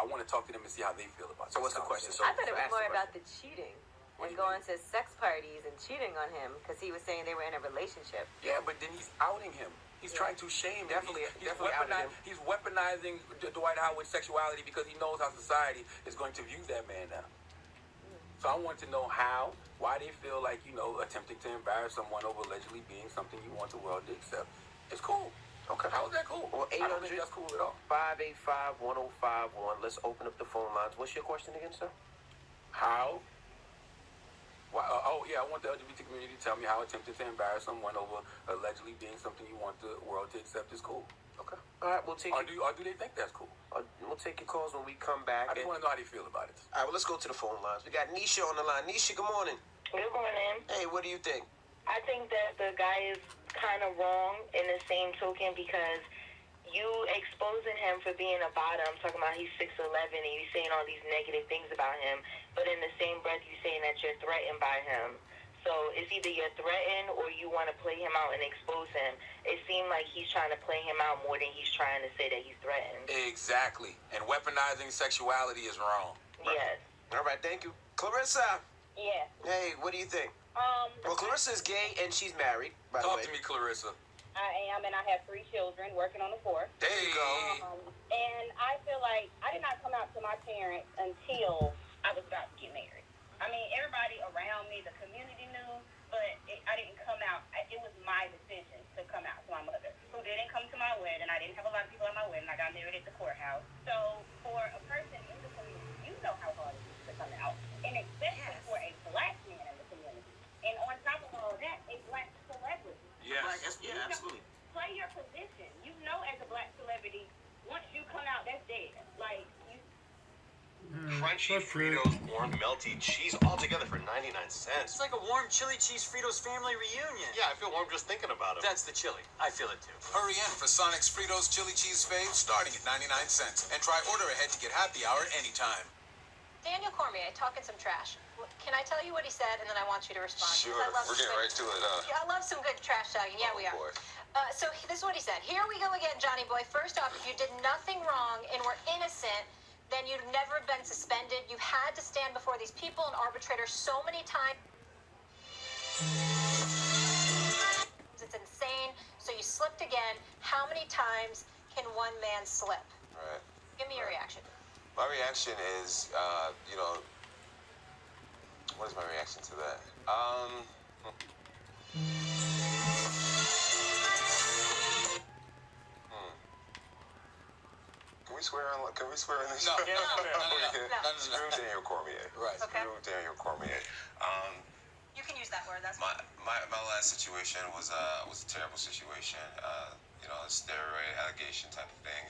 [SPEAKER 3] want to talk to them and see how they feel about it.
[SPEAKER 4] So what's the question?
[SPEAKER 6] I thought it was
[SPEAKER 4] ask the
[SPEAKER 6] more
[SPEAKER 4] question.
[SPEAKER 6] about the cheating and going to sex parties and cheating on him because he was saying they were in a relationship.
[SPEAKER 3] Yeah, but then he's outing him. He's trying to shame him.
[SPEAKER 4] Definitely outed him.
[SPEAKER 3] He's weaponizing Dwight Howard's sexuality because he knows how society is going to view that man now. So I want to know why they feel like, attempting to embarrass someone over allegedly being something you want the world to accept. It's cool.
[SPEAKER 4] Okay.
[SPEAKER 3] How is that cool?
[SPEAKER 4] Well,
[SPEAKER 3] I don't think that's cool at all.
[SPEAKER 4] 585-1051. Let's open up the phone lines. What's your question again, sir?
[SPEAKER 3] How? Why, I want the LGBT community to tell me how attempting to embarrass someone over allegedly being something you want the world to accept is cool.
[SPEAKER 4] Okay. All right, we'll take
[SPEAKER 3] Or do they think that's cool?
[SPEAKER 4] we'll take your calls when we come back.
[SPEAKER 3] I just want to know how they feel about it.
[SPEAKER 4] All right, well, let's go to the phone lines. We got Nisha on the line. Nisha, good morning.
[SPEAKER 7] Good morning.
[SPEAKER 4] Hey, what do you think?
[SPEAKER 7] I think that the guy is kind of wrong in the same token because you exposing him for being a bottom, talking about he's 6'11", and you saying all these negative things about him, but in the same breath you saying that you're threatened by him. So it's either you're threatened or you want to play him out and expose him. It seemed like he's trying to play him out more than he's trying to say that he's threatened.
[SPEAKER 3] Exactly. And weaponizing sexuality is wrong.
[SPEAKER 7] Yes.
[SPEAKER 4] All right, thank you. Clarissa.
[SPEAKER 8] Yeah.
[SPEAKER 4] Hey, what do you think? Well, Clarissa's gay and she's married, by the
[SPEAKER 3] Talk
[SPEAKER 4] way.
[SPEAKER 3] to me, Clarissa.
[SPEAKER 8] I am, and I have 3 children, working on the 4th.
[SPEAKER 3] There you go.
[SPEAKER 8] And I feel like I did not come out to my parents until I was about to get married. I mean, everybody around me, the community knew, but I didn't come out. It was my decision to come out to my mother, who didn't come to my wedding. I didn't have a lot of people at my wedding. I got married at the courthouse. So for a person in the community, you know how hard it is to come out, and especially for a black man in the community. And on top of all that, a black celebrity.
[SPEAKER 3] Yes.
[SPEAKER 8] Absolutely. Play your position. You know, as a black celebrity, once you come out, that's dead. Like, you.
[SPEAKER 9] crunchy
[SPEAKER 1] Fuck that.
[SPEAKER 9] Fritos, warm, melty cheese all together for 99 cents.
[SPEAKER 10] It's like a warm chili cheese Fritos family reunion.
[SPEAKER 9] Yeah, I feel warm just thinking about it.
[SPEAKER 10] That's the chili. I feel it too.
[SPEAKER 11] Hurry in for Sonic's Fritos Chili Cheese Fave starting at 99 cents. And try order ahead to get happy hour anytime.
[SPEAKER 5] Daniel Cormier talking some trash. Can I tell you what he said, and then I want you to respond?
[SPEAKER 3] Sure,
[SPEAKER 5] I love
[SPEAKER 3] we're getting right to it, huh?
[SPEAKER 5] Yeah, I love some good trash talking. Yeah, we are.
[SPEAKER 3] Boy.
[SPEAKER 5] This is what he said. Here we go again, Johnny boy. First off, if you did nothing wrong and were innocent, then you'd never been suspended. You had to stand before these people and arbitrators so many times. It's insane. So you slipped again. How many times can one man slip?
[SPEAKER 3] Right.
[SPEAKER 5] Give me your reaction.
[SPEAKER 3] My reaction is, what is my reaction to that? Can we swear on this?
[SPEAKER 11] No.
[SPEAKER 3] show?
[SPEAKER 11] No.
[SPEAKER 3] Screw Daniel Cormier.
[SPEAKER 11] Right.
[SPEAKER 5] Okay.
[SPEAKER 3] Screw Daniel Cormier.
[SPEAKER 5] You can use that word. That's
[SPEAKER 3] My last situation was a terrible situation. A steroid allegation type of thing.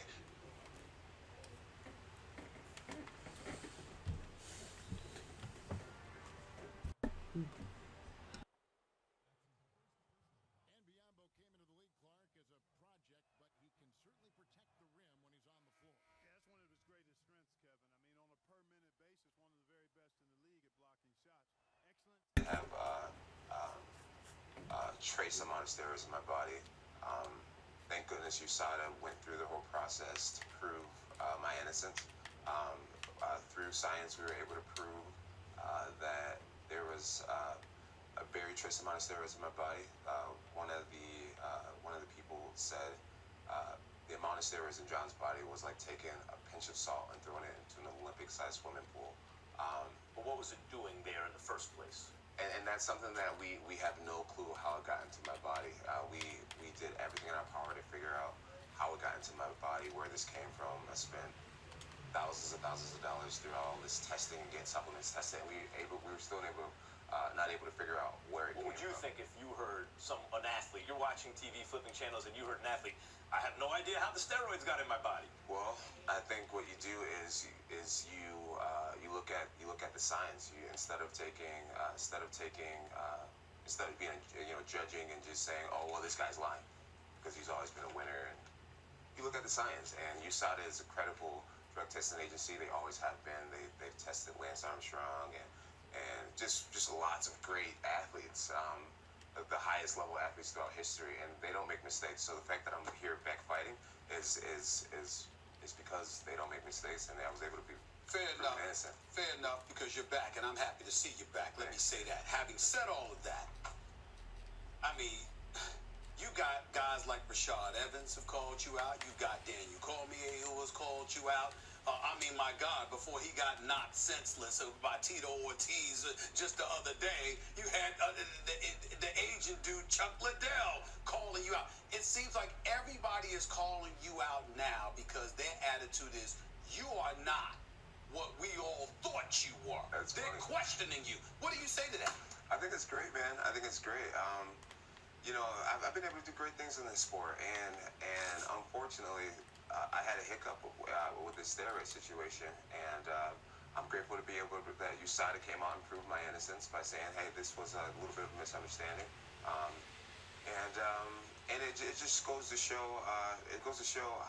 [SPEAKER 3] Have trace amount of steroids in my body. Thank goodness USADA went through the whole process to prove my innocence. Through science, we were able to prove that there was a very trace amount of steroids in my body. One of the people said the amount of steroids in John's body was like taking a pinch of salt and throwing it into an Olympic-sized swimming pool.
[SPEAKER 10] But what was it doing there in the first place?
[SPEAKER 3] And that's something that we have no clue how it got into my body. We did everything in our power to figure out how it got into my body, where this came from. I spent thousands of dollars through all this testing and getting supplements tested. And we were still not able to figure out where it came from.
[SPEAKER 10] What would you think if you heard an athlete, you're watching TV, flipping channels, and you heard an athlete, I have no idea how the steroids got in my body?
[SPEAKER 3] Well, I think what you do is you look at the science. Instead of being judging and just saying, oh well, this guy's lying because he's always been a winner. And you look at the science, and USADA is a credible drug testing agency. They always have been. They've tested Lance Armstrong and just lots of great athletes. The highest level athletes throughout history, and they don't make mistakes. So the fact that I'm here back fighting is because they don't make mistakes, and I was able to be innocent.
[SPEAKER 11] Fair enough, because you're back, and I'm happy to see you back. Let me say that. Having said all of that, I mean, you got guys like Rashad Evans have called you out. You got Daniel Cormier who has called you out. My God, before he got knocked senseless by Tito Ortiz just the other day, you had the Asian dude, Chuck Liddell, calling you out. It seems like everybody is calling you out now because their attitude is, you are not what we all thought you were. They're questioning you. What do you say to that?
[SPEAKER 3] I think it's great, man. I think it's great. I've been able to do great things in this sport, and unfortunately, I had a hiccup with this steroid situation, and I'm grateful to be able to, that USADA came out and proved my innocence by saying, hey, this was a little bit of a misunderstanding, and it just goes to show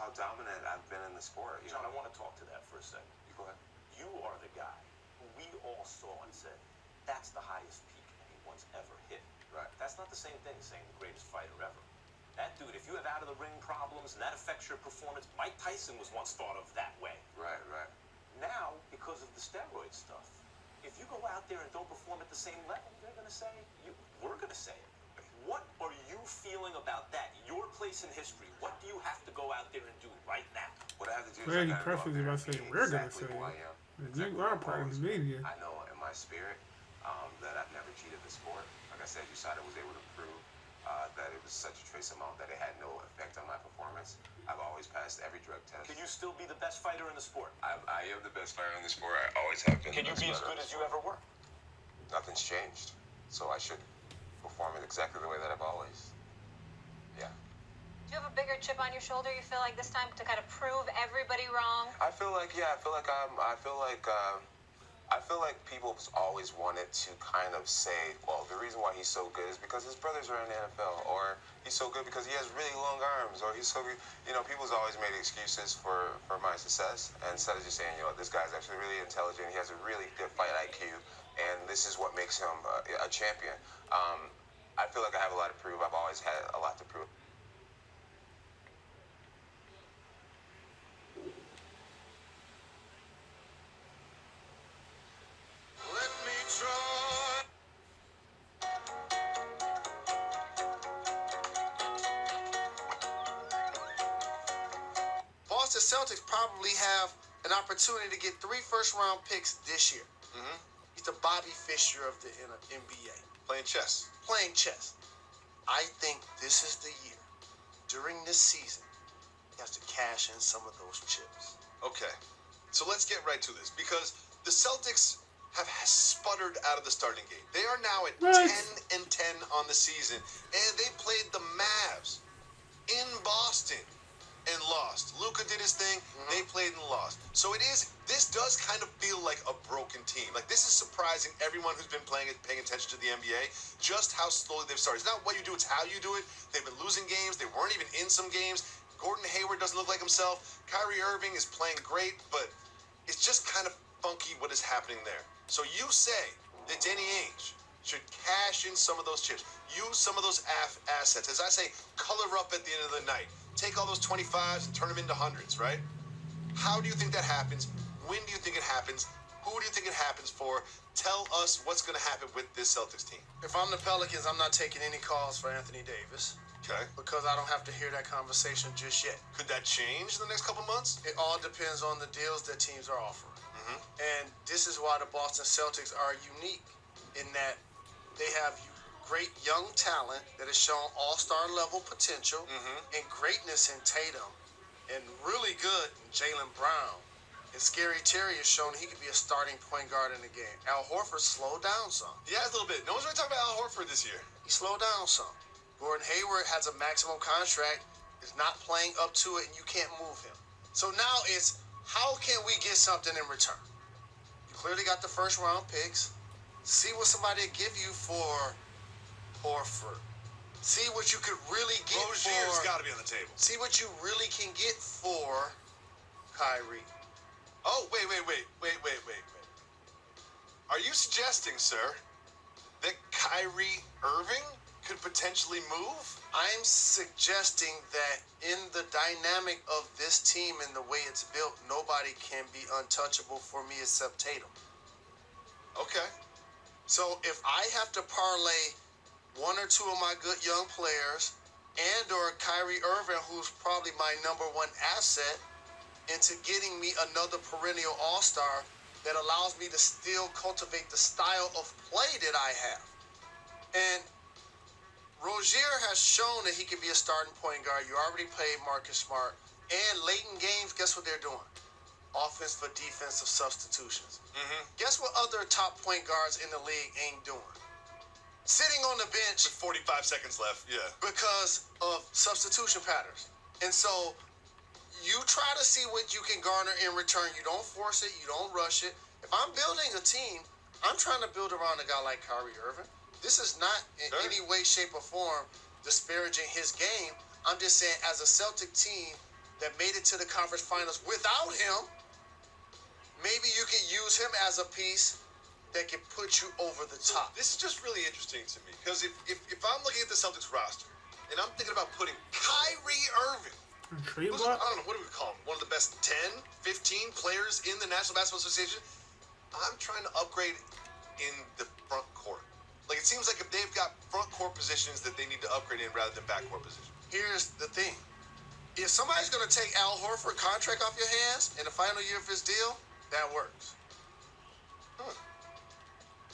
[SPEAKER 3] how dominant I've been in the sport.
[SPEAKER 10] John, I want to talk to that for a second.
[SPEAKER 3] You go ahead.
[SPEAKER 10] You are the guy who we all saw and said, that's the highest peak anyone's ever hit.
[SPEAKER 3] Right.
[SPEAKER 10] That's not the same thing as saying the greatest fighter ever. That dude, if you have out-of-the-ring problems and that affects your performance, Mike Tyson was once thought of that way.
[SPEAKER 3] Right.
[SPEAKER 10] Now, because of the steroid stuff, if you go out there and don't perform at the same level, they're going to say, we're going to say it. What are you feeling about that? Your place in history, what do you have to go out there and do right now?
[SPEAKER 3] What I have to do is
[SPEAKER 1] Well, he prefaced it by saying, we're going to say it. You are part of the media.
[SPEAKER 3] I know in my spirit that I've never cheated the sport. Like I said, USADA was able to prove that it was such a trace amount that it had no effect on my performance. I've always passed every drug test.
[SPEAKER 10] Can you still be the best fighter in the sport?
[SPEAKER 3] I am the best fighter in the sport. I always have been.
[SPEAKER 10] Can you be as good as you ever were?
[SPEAKER 3] Nothing's changed. So I should perform it exactly the way that I've always. Yeah.
[SPEAKER 5] Do you have a bigger chip on your shoulder, you feel like, this time to kind of prove everybody wrong?
[SPEAKER 3] I feel like I feel like people always wanted to kind of say, well, the reason why he's so good is because his brothers are in the NFL, or he's so good because he has really long arms, or he's so good. You know, people's always made excuses for my success, and instead of just saying, this guy's actually really intelligent, he has a really good fight IQ, and this is what makes him a champion. I feel like I have a lot to prove. I've always had a lot to prove.
[SPEAKER 11] Let me try. Boston Celtics probably have an opportunity to get 3 first-round picks this year. Mm-hmm. He's the Bobby Fischer of the NBA.
[SPEAKER 9] Playing chess.
[SPEAKER 11] Playing chess. I think this is the year, during this season, he has to cash in some of those chips.
[SPEAKER 9] Okay, so let's get right to this, because the Celtics have sputtered out of the starting gate. They are now at 10-10 on the season, and they played the Mavs in Boston and lost. Luka did his thing. They played and lost. So this does kind of feel like a broken team. Like, this is surprising everyone who's been paying attention to the NBA, just how slowly they've started. It's not what you do, it's how you do it. They've been losing games. They weren't even in some games. Gordon Hayward doesn't look like himself. Kyrie Irving is playing great, but it's just kind of funky what is happening there. So you say that Danny Ainge should cash in some of those chips, use some of those assets. As I say, color up at the end of the night. Take all those 25s and turn them into hundreds, right? How do you think that happens? When do you think it happens? Who do you think it happens for? Tell us what's going to happen with this Celtics team.
[SPEAKER 11] If I'm the Pelicans, I'm not taking any calls for Anthony Davis.
[SPEAKER 9] Okay.
[SPEAKER 11] Because I don't have to hear that conversation just yet.
[SPEAKER 9] Could that change in the next couple months?
[SPEAKER 11] It all depends on the deals that teams are offering. Mm-hmm. And this is why the Boston Celtics are unique in that they have great young talent that has shown all-star level potential and greatness in Tatum and really good in Jaylen Brown. And Scary Terry has shown he could be a starting point guard in the game. Al Horford slowed down some.
[SPEAKER 9] He has a little bit. No one's really talking about Al Horford this year.
[SPEAKER 11] He slowed down some. Gordon Hayward has a maximum contract, is not playing up to it, and you can't move him. So now it's, how can we get something in return? You clearly got the first-round picks. See what somebody will give you for Horford. See what you could really get
[SPEAKER 9] Rozier's got to be on the table.
[SPEAKER 11] See what you really can get for Kyrie.
[SPEAKER 9] Oh, wait. Are you suggesting, sir, that Kyrie Irving could potentially move?
[SPEAKER 11] I'm suggesting that in the dynamic of this team and the way it's built, nobody can be untouchable for me except Tatum.
[SPEAKER 9] Okay.
[SPEAKER 11] So if I have to parlay one or two of my good young players and or Kyrie Irving, who's probably my number one asset, into getting me another perennial all-star that allows me to still cultivate the style of play that I have. And Rozier has shown that he can be a starting point guard. You already played Marcus Smart. And late in games, guess what they're doing? Offense for defensive substitutions. Guess what other top point guards in the league ain't doing? Sitting on the bench
[SPEAKER 9] with 45 seconds left, yeah.
[SPEAKER 11] Because of substitution patterns. And so you try to see what you can garner in return. You don't force it. You don't rush it. If I'm building a team, I'm trying to build around a guy like Kyrie Irving. This is not in any way, shape, or form disparaging his game. I'm just saying, as a Celtic team that made it to the conference finals without him, maybe you can use him as a piece that can put you over the top.
[SPEAKER 9] This is just really interesting to me, because if I'm looking at the Celtics roster and I'm thinking about putting Kyrie Irving, I don't know, what do we call him? One of the best 10, 15 players in the National Basketball Association. I'm trying to upgrade in the front court. Like, it seems like if they've got front court positions that they need to upgrade in rather than back court positions.
[SPEAKER 11] Here's the thing. If somebody's going to take Al Horford contract off your hands in the final year of his deal, that works.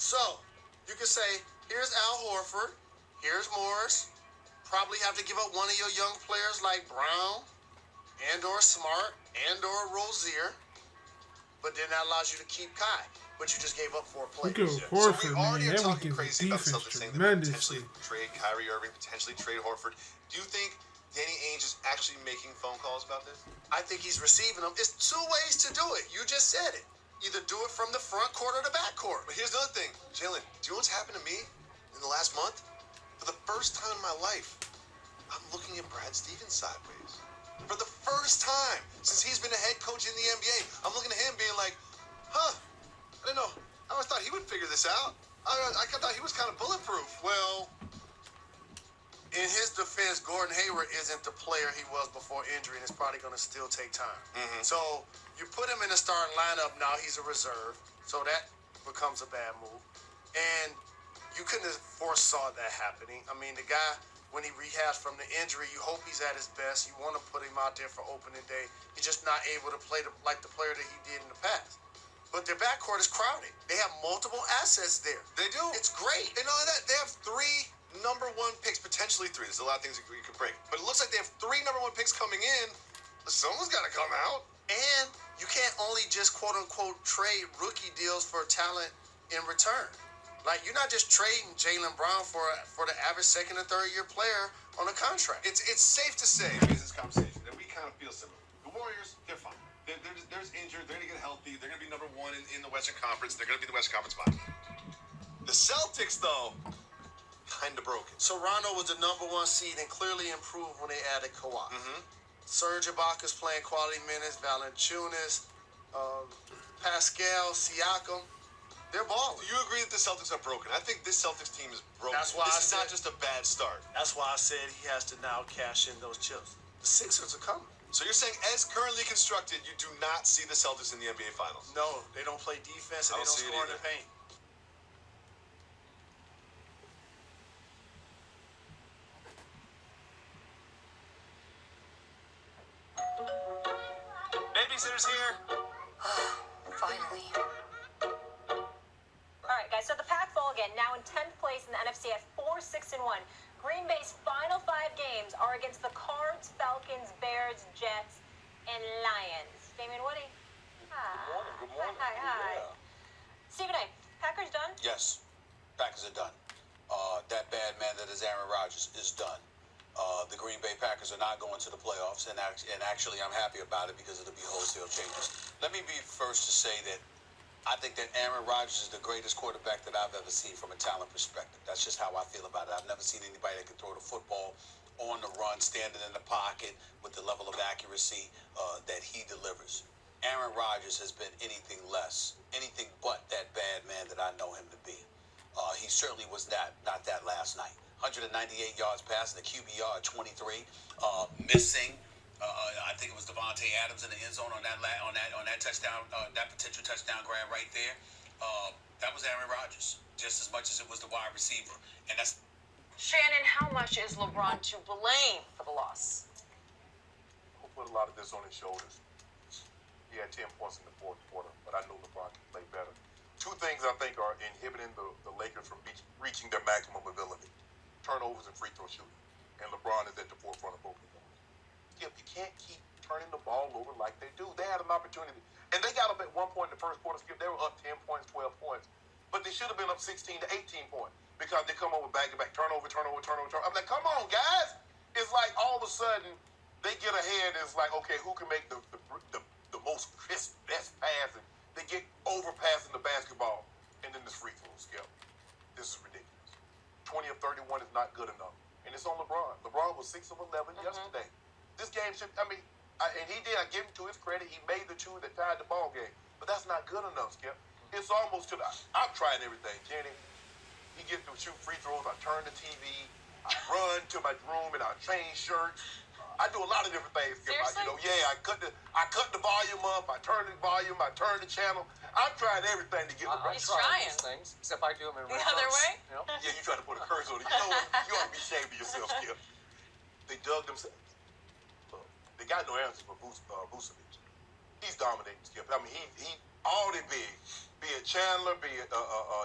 [SPEAKER 11] So, you can say, here's Al Horford, here's Morris. Probably have to give up one of your young players like Brown and or Smart and or Rozier. But then that allows you to keep Kai. But you just gave up 4 players.
[SPEAKER 1] Look at Horford, man. That one gets
[SPEAKER 9] crazy about the
[SPEAKER 1] defense
[SPEAKER 9] Celtics saying they would potentially
[SPEAKER 1] tremendously.
[SPEAKER 9] trade Kyrie Irving, potentially trade Horford. Do you think Danny Ainge is actually making phone calls about this?
[SPEAKER 11] I think he's receiving them. It's 2 ways to do it. You just said it.
[SPEAKER 9] Either do it from the front court or the back court. But here's the other thing, Jalen. Do you know what's happened to me in the last month? For the first time in my life, I'm looking at Brad Stevens sideways. For the first time since he's been a head coach in the NBA, I'm looking at him being like, huh, I didn't know. I always thought he would figure this out. I thought he was kind of bulletproof.
[SPEAKER 12] Well, in his defense, Gordon Hayward isn't the player he was before injury, and it's probably going to still take time. So you put him in the starting lineup, now he's a reserve, so that becomes a bad move. And you couldn't have foresaw that happening. I mean, the guy, when he rehabs from the injury, you hope he's at his best. You want to put him out there for opening day. He's just not able to play like the player that he did in the past. But their backcourt is crowded. They have multiple assets there.
[SPEAKER 9] They do.
[SPEAKER 12] It's great.
[SPEAKER 9] And all that, they have 3 number 1 picks, potentially 3. There's a lot of things that you can break. But it looks like they have 3 number 1 picks coming in. Someone's got to come out.
[SPEAKER 12] And you can't only just quote-unquote trade rookie deals for talent in return. Like, you're not just trading Jaylen Brown for the average second or third year player on a contract.
[SPEAKER 9] It's safe to say, business conversation, that we kind of feel similar. The Warriors, they're fine. They're just injured. They're going to get healthy. They're going to be number 1 in the Western Conference. They're going to be the Western Conference final. The Celtics, though, kind of broken.
[SPEAKER 12] So Rondo was the number 1 seed and clearly improved when they added Kawhi. Serge Ibaka's playing quality minutes. Valanciunas, Pascal, Siakam. They're balling.
[SPEAKER 9] Do you agree that the Celtics are broken? I think this Celtics team is broken.
[SPEAKER 12] That's why
[SPEAKER 9] this is not just a bad start.
[SPEAKER 12] That's why I said he has to now cash in those chips. The Sixers are coming.
[SPEAKER 9] So you're saying, as currently constructed, you do not see the Celtics in the NBA Finals?
[SPEAKER 12] No, they don't play defense and they don't score in the paint.
[SPEAKER 9] Babysitter's here.
[SPEAKER 5] Finally. All right, guys, so the Pac Bowl again, now in 10th place in the NFC at 4-6-1. Green Bay's final 5 games are against the Cards, Falcons, Bears, Jets, and Lions. Damien Woody. Hi.
[SPEAKER 11] Good morning.
[SPEAKER 5] Hi.
[SPEAKER 11] Yeah.
[SPEAKER 5] Stephen A., Packers done?
[SPEAKER 11] Yes, Packers are done. That bad man that is Aaron Rodgers is done. The Green Bay Packers are not going to the playoffs, and actually I'm happy about it because it'll be wholesale changes. Let me be first to say that I think that Aaron Rodgers is the greatest quarterback that I've ever seen from a talent perspective. That's just how I feel about it. I've never seen anybody that can throw the football on the run, standing in the pocket with the level of accuracy that he delivers. Aaron Rodgers has been anything but that bad man that I know him to be. He certainly was not that last night. 198 yards passing, the QBR at 23, missing. I think it was Devontae Adams in the end zone on that touchdown, that potential touchdown grab right there. That was Aaron Rodgers, just as much as it was the wide receiver, and that's.
[SPEAKER 13] Shannon, how much is LeBron to blame for the loss?
[SPEAKER 14] Who put a lot of this on his shoulders? He had 10 points in the fourth quarter, but I knew LeBron could play better. 2 things I think are inhibiting the Lakers from reaching their maximum ability: turnovers and free throw shooting. And LeBron is at the forefront of both of them. Skip, you can't keep turning the ball over like they do. They had an opportunity. And they got up at one point in the first quarter, Skip. They were up 10 points, 12 points. But they should have been up 16 to 18 points because they come over back-to-back turnover. I'm like, come on, guys. It's like all of a sudden they get ahead and it's like, okay, who can make the most crisp, best pass? And they get overpassing the basketball. And then this free throw, Skip. This is ridiculous. 20 of 31 is not good enough. And it's on LeBron. LeBron was 6 of 11 yesterday. This game should, and he did, I give him to his credit, he made the 2 that tied the ball game. But that's not good enough, Skip. It's almost to the, I've tried everything, Jenny. He gets to shoot free throws, I turn the TV, I run to my room and I change shirts. I do a lot of different things, Skip. I cut the volume up, I turn the volume, I turn the channel. I've tried everything to get LeBron.
[SPEAKER 13] He's trying.
[SPEAKER 15] These things, except I do them in
[SPEAKER 13] The
[SPEAKER 15] reverse.
[SPEAKER 13] other way?
[SPEAKER 15] You know?
[SPEAKER 9] Yeah, you try to put a curse on it. You know what? You ought to be ashamed of yourself, Skip. They dug themselves. Look, they got no answers for Vucevic. He's dominating, Skip. I mean, he all they big, be it Chandler, be it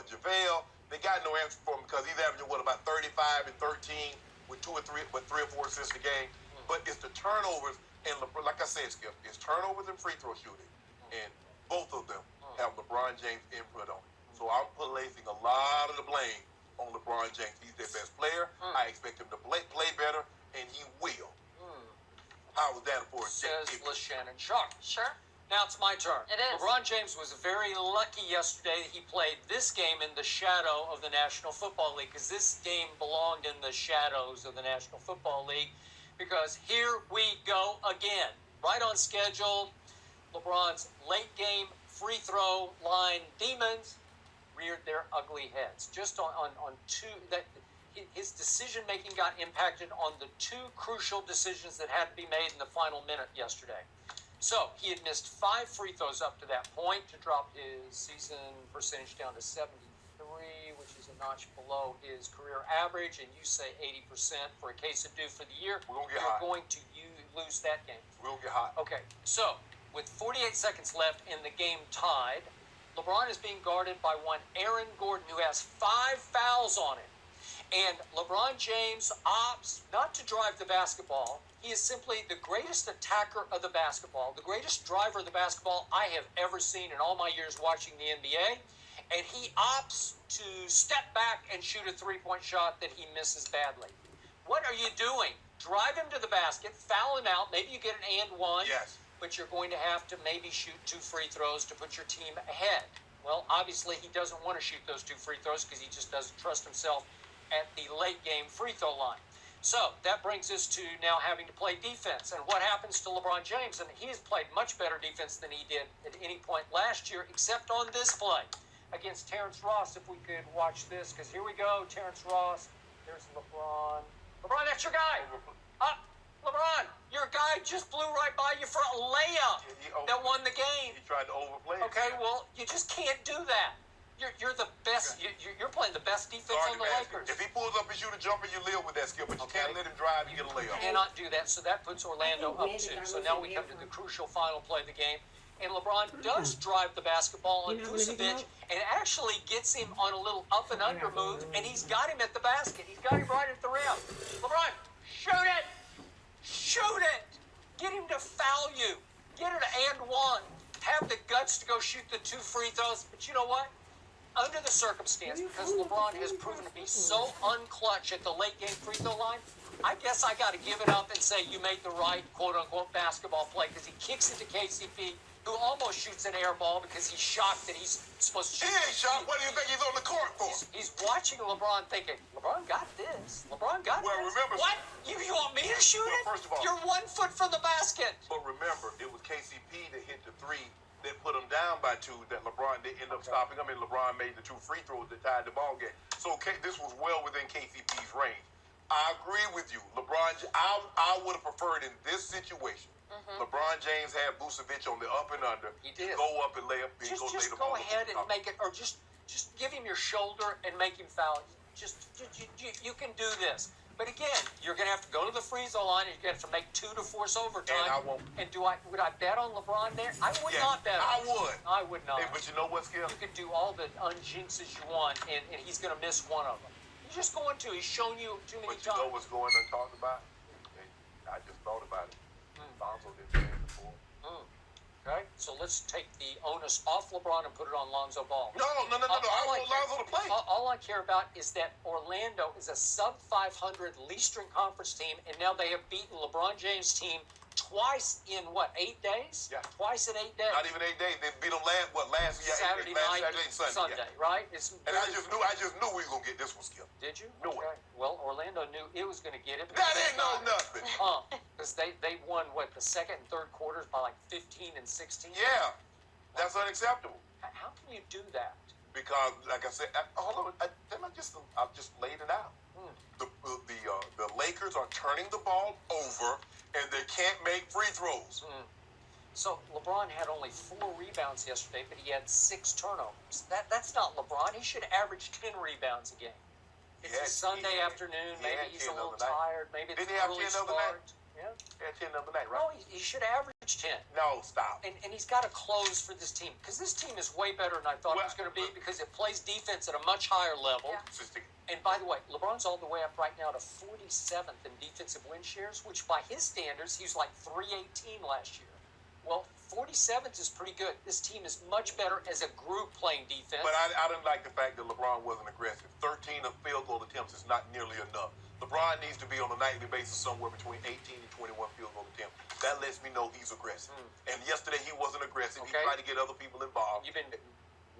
[SPEAKER 9] JaVale, they got no answer for him because he's averaging, about 35 and 13 with 3 or 4 assists a game. But it's the turnovers, and like I said, Skip, it's turnovers and free throw shooting. And both of them have LeBron James input on it. So I'm placing a lot of the blame on LeBron James. He's their best player. I expect him to play better, and he will. How was that for a
[SPEAKER 15] Says LaShannon Sharp.
[SPEAKER 13] Sure.
[SPEAKER 15] Now it's my turn.
[SPEAKER 13] It is.
[SPEAKER 15] LeBron James was very lucky yesterday that he played this game in the shadow of the National Football League, because this game belonged in the shadows of the National Football League, because here we go again. Right on schedule, LeBron's late game free throw line demons reared their ugly heads. Just on two, that his decision making got impacted on the two crucial decisions that had to be made in the final minute yesterday. So he had missed 5 free throws up to that point to drop his season percentage down to 73, which is a notch below his career average. And you say 80% for a case of due for the year.
[SPEAKER 14] We're gonna get
[SPEAKER 15] You're
[SPEAKER 14] hot.
[SPEAKER 15] going to lose that game.
[SPEAKER 14] We'll get hot.
[SPEAKER 15] Okay, so with 48 seconds left in the game tied, LeBron is being guarded by one Aaron Gordon, who has 5 fouls on him. And LeBron James opts not to drive the basketball. He is simply the greatest attacker of the basketball, the greatest driver of the basketball I have ever seen in all my years watching the NBA. And he opts to step back and shoot a three-point shot that he misses badly. What are you doing? Drive him to the basket, foul him out, maybe you get an and one.
[SPEAKER 14] Yes.
[SPEAKER 15] But you're going to have to maybe shoot 2 free throws to put your team ahead. Well, obviously he doesn't want to shoot those 2 free throws because he just doesn't trust himself at the late game free throw line. So that brings us to now having to play defense. And what happens to LeBron James? And he has played much better defense than he did at any point last year, except on this play against Terrence Ross. If we could watch this, because here we go, Terrence Ross. There's LeBron. LeBron, that's your guy. LeBron, your guy just blew right by you for a layup that won the game.
[SPEAKER 14] He tried to overplay.
[SPEAKER 15] Okay, well, you just can't do that. You're the best. You're playing the best defense on the Lakers.
[SPEAKER 14] If he pulls up and shoot a jumper, you live with that skill, but you can't let him drive and get a layup.
[SPEAKER 15] You cannot do that, so that puts Orlando up 2. So now we come to the crucial final play of the game. And LeBron does drive the basketball on Vucevic and actually gets him on a little up and under move, and he's got him at the basket. He's got him right at the rim. LeBron, shoot it! Shoot it! Get him to foul you. Get it and one. Have the guts to go shoot the 2 free throws. But you know what? Under the circumstance, because LeBron has proven to be so unclutch at the late game free throw line, I guess I got to give it up and say you made the right quote-unquote basketball play, because he kicks it to KCP, who almost shoots an air ball because he's shocked that he's supposed to shoot.
[SPEAKER 14] He ain't shocked. What do you think he's on the court for?
[SPEAKER 15] He's watching LeBron thinking, LeBron got this. LeBron got
[SPEAKER 14] Well,
[SPEAKER 15] this.
[SPEAKER 14] remember-
[SPEAKER 15] What? You want me to shoot it?
[SPEAKER 14] First of all-
[SPEAKER 15] You're 1 foot from the basket.
[SPEAKER 14] But remember, it was KCP that hit the 3 that put him down by 2 that LeBron did end up stopping. I mean, LeBron made the 2 free throws that tied the ball game. So this was well within KCP's range. I agree with you. LeBron, I would have preferred in this situation, LeBron James had Vucevic on the up and under.
[SPEAKER 15] He did.
[SPEAKER 14] Go up and lay up.
[SPEAKER 15] Just go ahead and make it, or just give him your shoulder and make him foul. You can do this. But again, you're going to have to go to the free throw line, and you're going to have to make 2 to force overtime.
[SPEAKER 14] And I won't.
[SPEAKER 15] And would I bet on LeBron there? I would not bet on
[SPEAKER 14] I
[SPEAKER 15] him.
[SPEAKER 14] would.
[SPEAKER 15] I would not.
[SPEAKER 14] Hey, but you know what, Skip?
[SPEAKER 15] You can do all the unjinxes you want, and he's going to miss one of them. He's just going to. He's shown you too many
[SPEAKER 14] But you
[SPEAKER 15] times.
[SPEAKER 14] know what's going on talked about? I just thought about it. Lonzo didn't play before.
[SPEAKER 15] Okay, so let's take the onus off LeBron and put it on Lonzo Ball.
[SPEAKER 14] No. I want Lonzo to play.
[SPEAKER 15] All I care about is that Orlando is a sub-500 Eastern Conference team, and now they have beaten LeBron James' team twice in, 8 days?
[SPEAKER 14] Yeah.
[SPEAKER 15] Twice in 8 days.
[SPEAKER 14] Not even 8 days. They beat them last year.
[SPEAKER 15] Saturday night,
[SPEAKER 14] Saturday and Sunday.
[SPEAKER 15] Sunday, right? It's
[SPEAKER 14] And I just knew we were going to get this one, Skip.
[SPEAKER 15] Did you?
[SPEAKER 14] Knew it.
[SPEAKER 15] Well, Orlando knew it was going to get it.
[SPEAKER 14] That ain't nothing.
[SPEAKER 15] Because they won, the second and third quarters by 15 and 16?
[SPEAKER 14] Yeah. That's unacceptable.
[SPEAKER 15] How can you do that?
[SPEAKER 14] Because, like I said, hold on, I've just laid it out. The Lakers are turning the ball over, and they can't make free throws.
[SPEAKER 15] So LeBron had only 4 rebounds yesterday, but he had 6 turnovers. That's not LeBron. He should average 10 rebounds a game. It's a Sunday afternoon. Maybe he's a little tired. Maybe it's an early start. Yeah.
[SPEAKER 14] He had 10 the other night, right?
[SPEAKER 15] No, he should average 10.
[SPEAKER 14] No, stop.
[SPEAKER 15] And he's got to close for this team, because this team is way better than I thought it was going to be, because it plays defense at a much higher level.
[SPEAKER 14] Yeah.
[SPEAKER 15] And by the way, LeBron's all the way up right now to 47th in defensive win shares, which by his standards, he was like 318 last year. Well, 47th is pretty good. This team is much better as a group playing defense.
[SPEAKER 14] But I didn't like the fact that LeBron wasn't aggressive. 13 of field goal attempts is not nearly enough. LeBron needs to be on a nightly basis somewhere between 18 and 21 field goal attempts. That lets me know he's aggressive. And yesterday he wasn't aggressive.
[SPEAKER 15] Okay.
[SPEAKER 14] He tried to get other people involved.
[SPEAKER 15] You've been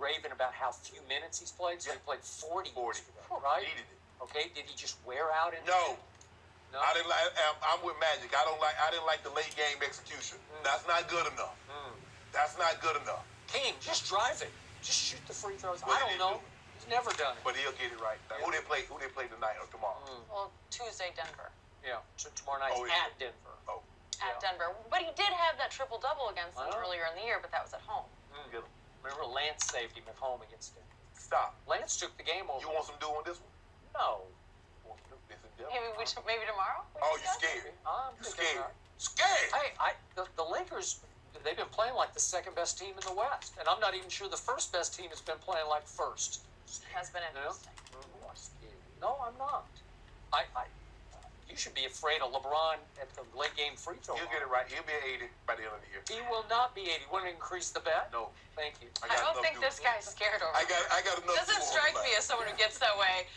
[SPEAKER 15] raving about how few minutes he's played. So he played 40.
[SPEAKER 14] 40.
[SPEAKER 15] Right?
[SPEAKER 14] Needed it.
[SPEAKER 15] Okay. Did he just wear out?
[SPEAKER 14] No.
[SPEAKER 15] No.
[SPEAKER 14] I didn't like. I'm with Magic. I didn't like the late game execution. That's not good enough. That's not good enough.
[SPEAKER 15] King, just drive it. Just shoot the free throws.
[SPEAKER 14] Well,
[SPEAKER 15] I don't know. He's never done it.
[SPEAKER 14] But he'll get it right. Now, who they play tonight or tomorrow?
[SPEAKER 13] Well, Tuesday, Denver.
[SPEAKER 15] Yeah. So tomorrow night's at Denver.
[SPEAKER 14] Oh.
[SPEAKER 13] At Denver. But he did have that triple-double against them
[SPEAKER 15] I know.
[SPEAKER 13] earlier in the year, but that was at home.
[SPEAKER 14] Get him.
[SPEAKER 15] Remember, Lance saved him at home against Denver.
[SPEAKER 14] Stop.
[SPEAKER 15] Lance took the game over.
[SPEAKER 14] You want some do on this one?
[SPEAKER 15] No.
[SPEAKER 14] You want some do this in Denver?
[SPEAKER 13] Maybe tomorrow?
[SPEAKER 14] Oh, you scared?
[SPEAKER 15] I'm
[SPEAKER 14] You
[SPEAKER 15] thinking
[SPEAKER 14] scared?
[SPEAKER 15] not.
[SPEAKER 14] Scared?
[SPEAKER 15] Hey, the Lakers, they've been playing like the second best team in the West, and I'm not even sure the first best team has been playing like first.
[SPEAKER 13] Has been
[SPEAKER 15] You know?
[SPEAKER 13] interesting.
[SPEAKER 15] No, I'm not. You should be afraid of LeBron at the late game free throw.
[SPEAKER 14] He'll get it right. He'll be at 80 by the end of the year.
[SPEAKER 15] He will not be 80. Want to increase the bet?
[SPEAKER 14] No.
[SPEAKER 15] Thank you.
[SPEAKER 13] I don't think this guy's scared over
[SPEAKER 14] I got enough.
[SPEAKER 13] Doesn't strike me as someone who gets that way.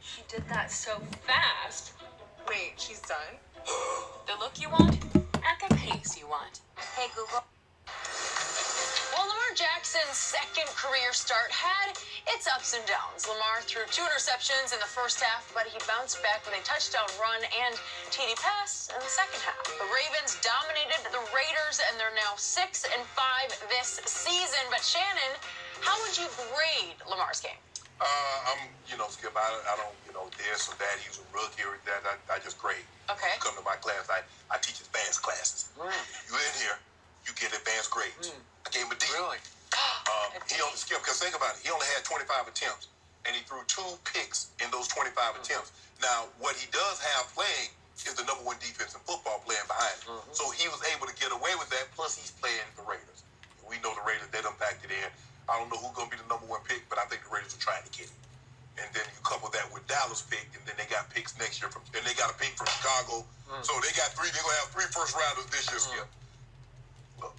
[SPEAKER 16] She did that so fast. Wait, she's done? The look you want? At the pace you want.
[SPEAKER 6] Hey, Google.
[SPEAKER 13] Well, Lamar Jackson's second career start had its ups and downs. Lamar threw 2 interceptions in the first half, but he bounced back with a touchdown run and TD pass in the second half. The Ravens dominated the Raiders, and they're now 6-5 this season. But Shannon, how would you grade Lamar's game?
[SPEAKER 14] Skip, I don't, this or that. He's a rookie or that. I just grade.
[SPEAKER 13] Okay.
[SPEAKER 14] You come to my class, I teach advanced classes. You in here, you get advanced grades. I gave him a D.
[SPEAKER 15] Really?
[SPEAKER 14] He only skipped, because think about it, he only had 25 attempts, and he threw 2 picks in those 25 attempts. Now, what he does have playing is the number 1 defense in football playing behind him. So he was able to get away with that, plus he's playing the Raiders. We know the Raiders, they done packed it in. I don't know who's going to be the number 1 pick, but I think the Raiders are trying to get him. And then you couple that with Dallas pick, and then they got picks next year, and they got a pick from Chicago. So they got 3, they're going to have 3 first rounders this year, Skip. Look,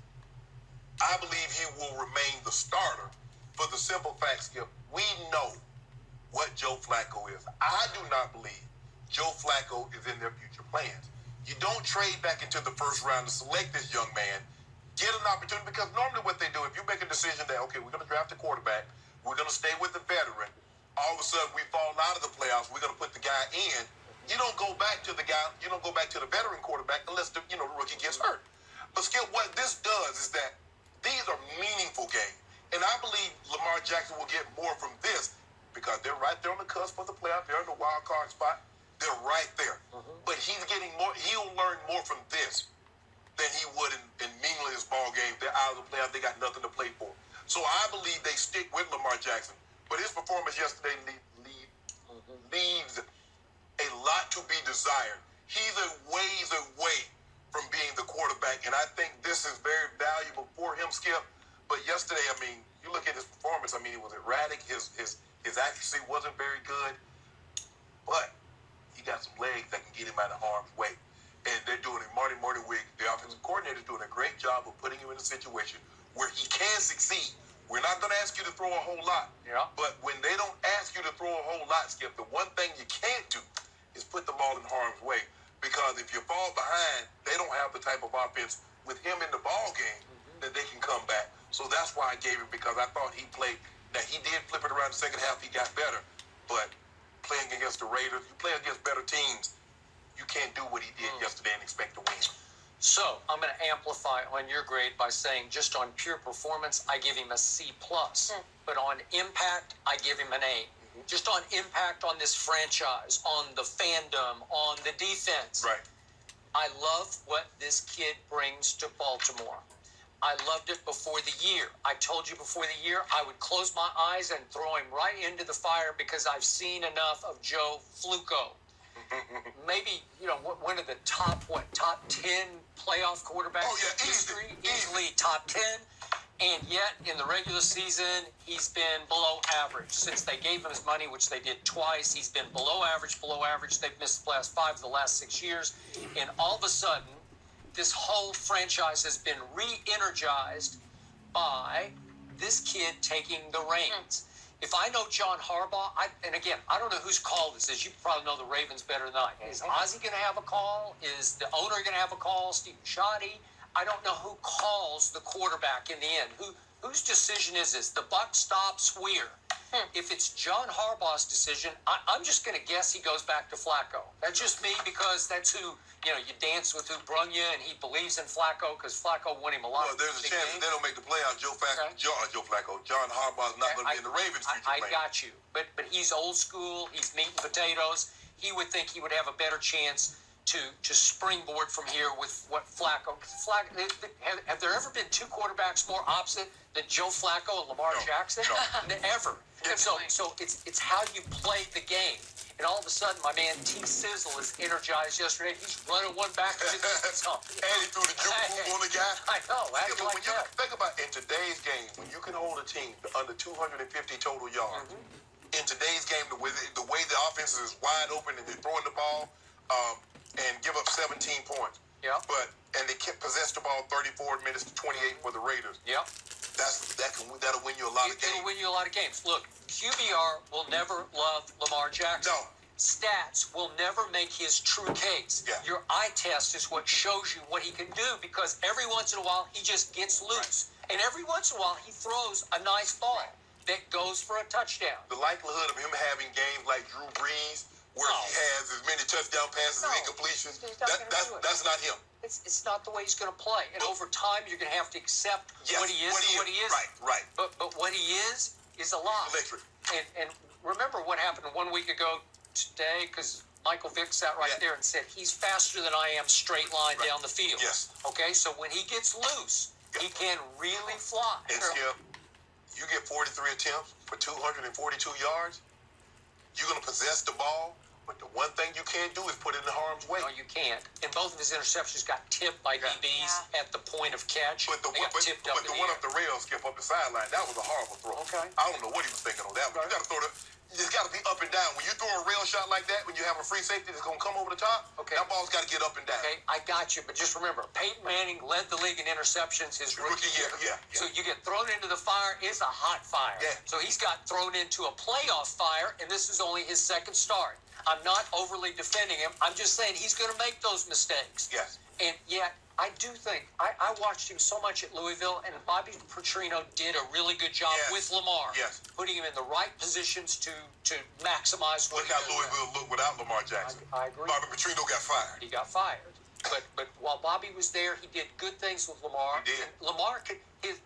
[SPEAKER 14] I believe he will remain the starter for the simple fact, Skip, we know what Joe Flacco is. I do not believe Joe Flacco is in their future plans. You don't trade back into the first round to select this young man, get an opportunity, because normally what they do, if you make a decision that, okay, we're going to draft a quarterback, we're going to stay with the veteran, all of a sudden we fall out of the playoffs, we're going to put the guy in, you don't go back to the guy, you don't go back to the veteran quarterback unless the rookie gets hurt. But Skip, what this does is that these are meaningful games. And I believe Lamar Jackson will get more from this because they're right there on the cusp of the playoff. They're in the wild card spot. They're right there. But he's getting more. He'll learn more from this than he would in meaningless ball games. They're out of the playoff. They got nothing to play for. So I believe they stick with Lamar Jackson. But his performance yesterday leaves a lot to be desired. He's a ways away from being the quarterback, and I think this is very valuable for him, Skip. But yesterday, I mean, you look at his performance. I mean, it was erratic. His accuracy wasn't very good, but he got some legs that can get him out of harm's way. And they're doing it. Marty Wig, the offensive coordinator, is doing a great job of putting him in a situation where he can succeed. We're not going to ask you to throw a whole lot.
[SPEAKER 15] Yeah.
[SPEAKER 14] But when they don't ask you to throw a whole lot, Skip, the one thing you can't do is put the ball in harm's way. Because if you fall behind, they don't have the type of offense with him in the ball game that they can come back. So that's why I gave him, because I thought he played. Now, he did flip it around the second half. He got better. But playing against the Raiders, you play against better teams, you can't do what he did yesterday and expect to win.
[SPEAKER 15] So I'm going to amplify on your grade by saying just on pure performance, I give him a C+. But on impact, I give him an A. Just on impact on this franchise, on the fandom, on the defense.
[SPEAKER 14] Right.
[SPEAKER 15] I love what this kid brings to Baltimore. I loved it before the year. I told you before the year I would close my eyes and throw him right into the fire because I've seen enough of Joe Flacco. Maybe, one of the top 10 playoff quarterbacks in history, easily top 10. And yet, in the regular season, he's been below average. Since they gave him his money, which they did twice, he's been below average. They've missed the last 5 of the last 6 years. And all of a sudden, this whole franchise has been re-energized by this kid taking the reins. If I know John Harbaugh, and again, I don't know whose call this is. You probably know the Ravens better than I. Is Ozzie going to have a call? Is the owner going to have a call? Steve Shoddy? I don't know who calls the quarterback in the end. Whose decision is this? The buck stops where? If it's John Harbaugh's decision, I'm just going to guess he goes back to Flacco. That's just me because that's who, you dance with who brung you, and he believes in Flacco because Flacco won him a lot.
[SPEAKER 14] Well, there's a chance that they don't make the playoffs. John Harbaugh's not going to be in the Ravens' future plan.
[SPEAKER 15] I got you. But he's old school. He's meat and potatoes. He would think he would have a better chance to springboard from here with what Flacco. Have there ever been two quarterbacks more opposite than Joe Flacco and Lamar Jackson? No. Ever. So it's how you play the game. And all of a sudden, my man T Sizzle is energized yesterday. He's running one back.
[SPEAKER 14] And he threw the juke move on the guy.
[SPEAKER 15] I know.
[SPEAKER 14] When you think about in today's game, when you can hold a team to under 250 total yards, in today's game, the way the offense is wide open and they're throwing the ball, and give up 17 points.
[SPEAKER 15] Yeah.
[SPEAKER 14] And they kept possess the ball 34 minutes to 28 for the Raiders.
[SPEAKER 15] Yep.
[SPEAKER 14] That'll win you a lot of games.
[SPEAKER 15] It'll win you a lot of games. Look, QBR will never love Lamar Jackson.
[SPEAKER 14] No.
[SPEAKER 15] Stats will never make his true case.
[SPEAKER 14] Yeah.
[SPEAKER 15] Your eye test is what shows you what he can do because every once in a while he just gets loose. Right. And every once in a while he throws a nice ball that goes for a touchdown.
[SPEAKER 14] The likelihood of him having games like Drew Brees, where he has as many touchdown passes and incompletions, that's not him.
[SPEAKER 15] It's not the way he's going to play. And over time, you're going to have to accept what he is and what he isn't.
[SPEAKER 14] Right.
[SPEAKER 15] But what he is a lot.
[SPEAKER 14] Electric.
[SPEAKER 15] And remember what happened 1 week ago today, because Michael Vick sat right there and said, he's faster than I am straight line down the field.
[SPEAKER 14] Yes.
[SPEAKER 15] Okay, so when he gets loose, he can really fly.
[SPEAKER 14] And Skip, you get 43 attempts for 242 yards, you're going to possess the ball, but the one thing you can't do is put it in harm's way.
[SPEAKER 15] No, you can't. And both of his interceptions got tipped by DBs at the point of catch.
[SPEAKER 14] But the one up the rail, Skip, up the sideline, that was a horrible throw.
[SPEAKER 15] Okay.
[SPEAKER 14] I don't know what he was thinking on that one. You got to throw it's got to be up and down. When you throw a rail shot like that, when you have a free safety that's going to come over the top, that ball's got to get up and down.
[SPEAKER 15] Okay, I got you. But just remember, Peyton Manning led the league in interceptions his rookie year.
[SPEAKER 14] Yeah.
[SPEAKER 15] So you get thrown into the fire, it's a hot fire.
[SPEAKER 14] Yeah.
[SPEAKER 15] So he's got thrown into a playoff fire, and this is only his second start. I'm not overly defending him. I'm just saying he's going to make those mistakes.
[SPEAKER 14] Yes.
[SPEAKER 15] And yet, I do think, I watched him so much at Louisville, and Bobby Petrino did a really good job with Lamar.
[SPEAKER 14] Yes.
[SPEAKER 15] Putting him in the right positions to maximize what
[SPEAKER 14] Look how Louisville looked without Lamar Jackson.
[SPEAKER 15] I agree.
[SPEAKER 14] Bobby Petrino got fired.
[SPEAKER 15] He got fired. But while Bobby was there, he did good things with Lamar.
[SPEAKER 14] He did.
[SPEAKER 15] And Lamar,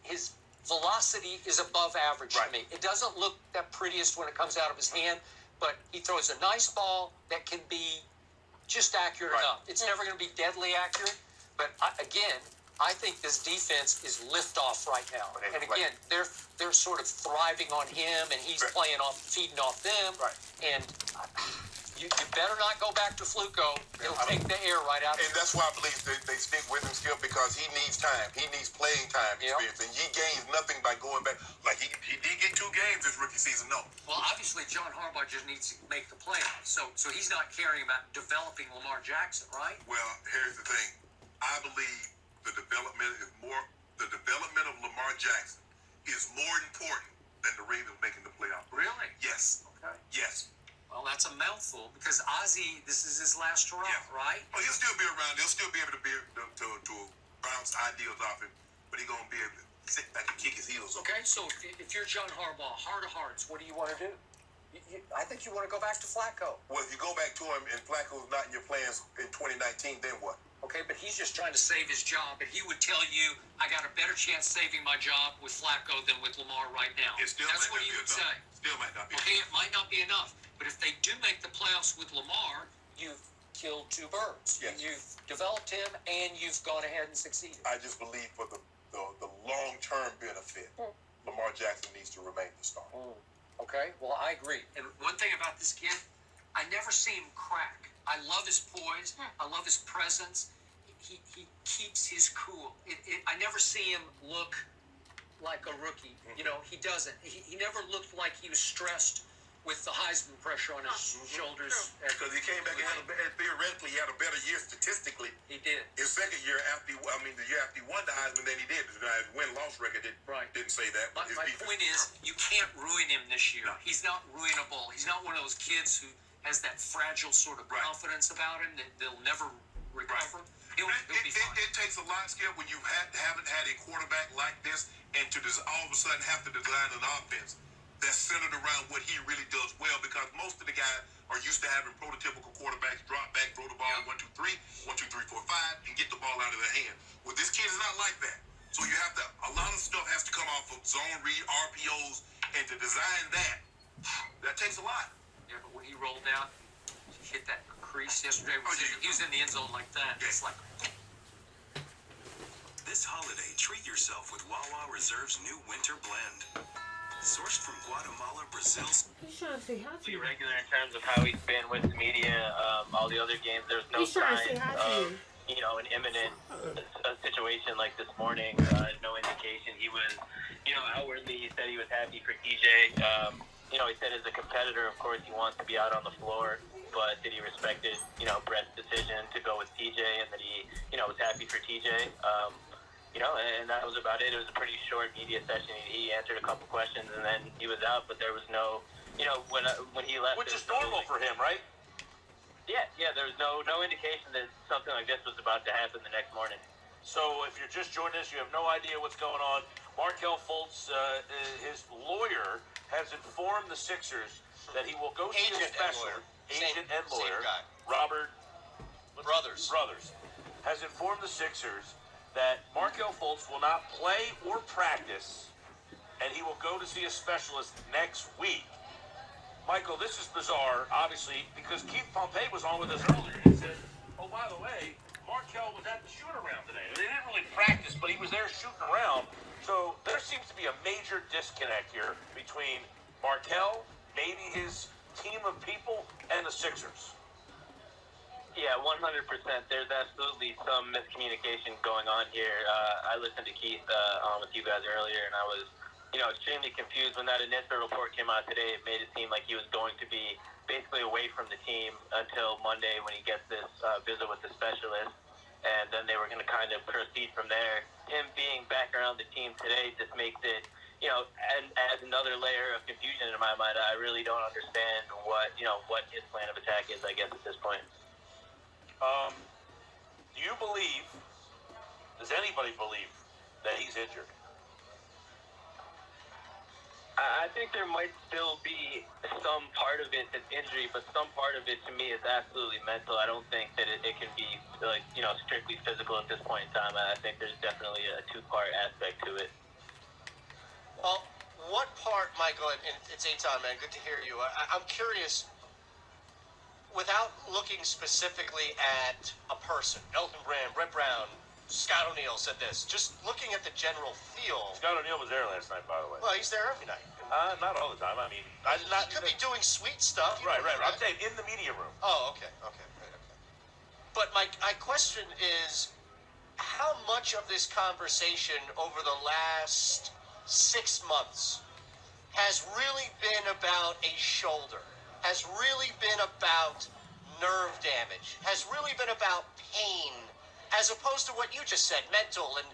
[SPEAKER 15] his velocity is above average to me. It doesn't look that prettiest when it comes out of his hand, but he throws a nice ball that can be just accurate enough. It's never going to be deadly accurate, but I think this defense is liftoff right now. And again, they're sort of thriving on him, and he's feeding off them.
[SPEAKER 14] Right.
[SPEAKER 15] And you better not go back to Fluco. It'll take the air right out of him.
[SPEAKER 14] And that's why I believe they stick with him, Skip, because he needs time. He needs playing time experience. And he gains nothing by going back. Like, he did get 2 games this rookie season, no.
[SPEAKER 15] Well, obviously, John Harbaugh just needs to make the playoffs. So he's not caring about developing Lamar Jackson, right?
[SPEAKER 14] Well, here's the thing. I believe the development of Lamar Jackson is more important than the Ravens making the playoffs.
[SPEAKER 15] Really?
[SPEAKER 14] Yes.
[SPEAKER 15] Okay.
[SPEAKER 14] Yes.
[SPEAKER 15] Well, that's a mouthful because Ozzie, this is his last hurrah, right?
[SPEAKER 14] Well, he'll still be around. He'll still be able to bounce ideas off him, but he's gonna be able to sit back and kick his heels.
[SPEAKER 15] Okay, so if you're John Harbaugh, heart of hearts, what do you want to do? I think you want to go back to Flacco.
[SPEAKER 14] Well, if you go back to him and Flacco's not in your plans in 2019, then what?
[SPEAKER 15] Okay, but he's just trying to save his job, and he would tell you, I got a better chance saving my job with Flacco than with Lamar right now.
[SPEAKER 14] That's what he would say. Still might not be.
[SPEAKER 15] Okay, it might not be enough, but if they do make the playoffs with Lamar, you've killed 2 birds.
[SPEAKER 14] Yes.
[SPEAKER 15] You've developed him, and you've gone ahead and succeeded.
[SPEAKER 14] I just believe for the long-term benefit, Lamar Jackson needs to remain the star.
[SPEAKER 15] Okay, well, I agree. And one thing about this kid, I never see him crack. I love his poise. I love his presence. He keeps his cool. I never see him look like a rookie. You know, he doesn't. He never looked like he was stressed with the Heisman pressure on his shoulders.
[SPEAKER 14] Because he came back and theoretically, he had a better year statistically.
[SPEAKER 15] He did.
[SPEAKER 14] His second year after, the year after he won the Heisman, than he did. His win-loss record didn't say that.
[SPEAKER 15] My point is, you can't ruin him this year. He's not ruinable. He's not one of those kids who has that fragile sort of confidence about him that they'll never recover. He'll be fine.
[SPEAKER 14] It takes a lot of skill when you haven't had a quarterback like this, and to just all of a sudden have to design an offense that's centered around what he really does well, because most of the guys are used to having prototypical quarterbacks drop back, throw the ball 1, 2, 3, 1, 2, 3, 4, 5, and get the ball out of their hand. Well, this kid is not like that. So you have to, a lot of stuff has to come off of zone read, RPOs, and to design that takes a lot.
[SPEAKER 15] Yeah, but when he rolled out, he hit that crease yesterday. He was in the end zone like that. It's like.
[SPEAKER 17] This holiday, treat yourself with Wawa Reserve's new winter blend. Sourced from Guatemala, Brazil's.
[SPEAKER 2] He's trying to say hi to you.
[SPEAKER 18] Regular in terms of how he's been with the media, all the other games. There's no signs of, an imminent situation like this morning. No indication. He was, outwardly he said he was happy for TJ. He said as a competitor, of course, he wants to be out on the floor, but that he respected, Brett's decision to go with TJ, and that he, was happy for TJ. And that was about it. It was a pretty short media session. He answered a couple questions, and then he was out. But there was no, when he left,
[SPEAKER 10] which is normal for him, right?
[SPEAKER 18] Yeah. There was no indication that something like this was about to happen the next morning.
[SPEAKER 10] So if you're just joining us, you have no idea what's going on. Markelle Fultz, his lawyer, has informed the Sixers that he will go see a specialist. Agent and lawyer. Robert Brothers has informed the Sixers that Markelle Fultz will not play or practice, and he will go to see a specialist next week. Michael, this is bizarre, obviously, because Keith Pompey was on with us earlier and said, oh, by the way, Markelle was at the shoot-around today. They didn't really practice, but he was there shooting around. So there seems to be a major disconnect here between Markelle, maybe his team of people, and the Sixers.
[SPEAKER 18] Yeah, 100%. There's absolutely some miscommunication going on here. I listened to Keith on with you guys earlier, and I was, extremely confused when that initial report came out today. It made it seem like he was going to be basically away from the team until Monday when he gets this visit with the specialist, and then they were going to kind of proceed from there. Him being back around the team today just makes it, and adds another layer of confusion in my mind. I really don't understand what his plan of attack is, I guess, at this point.
[SPEAKER 10] Do you believe, does anybody believe that he's injured?
[SPEAKER 18] I think there might still be some part of it that's injury, but some part of it to me is absolutely mental. I don't think that it can be strictly physical at this point in time. I think there's definitely a two-part aspect to it.
[SPEAKER 12] Well, what part, Michael, and it's Eitan, man, good to hear you. I'm curious, without looking specifically at a person, Elton Brand, Brett Brown, Scott O'Neal said this, just looking at the general feel.
[SPEAKER 10] Scott O'Neal was there last night, by the way.
[SPEAKER 12] Well, he's there every night.
[SPEAKER 10] Not all the time. I mean,
[SPEAKER 12] he could be doing sweet stuff.
[SPEAKER 10] Right. I'm saying in the media room.
[SPEAKER 12] Oh, okay. But my question is, how much of this conversation over the last 6 months has really been about a shoulder, has really been about nerve damage, has really been about pain, as opposed to what you just said, mental and,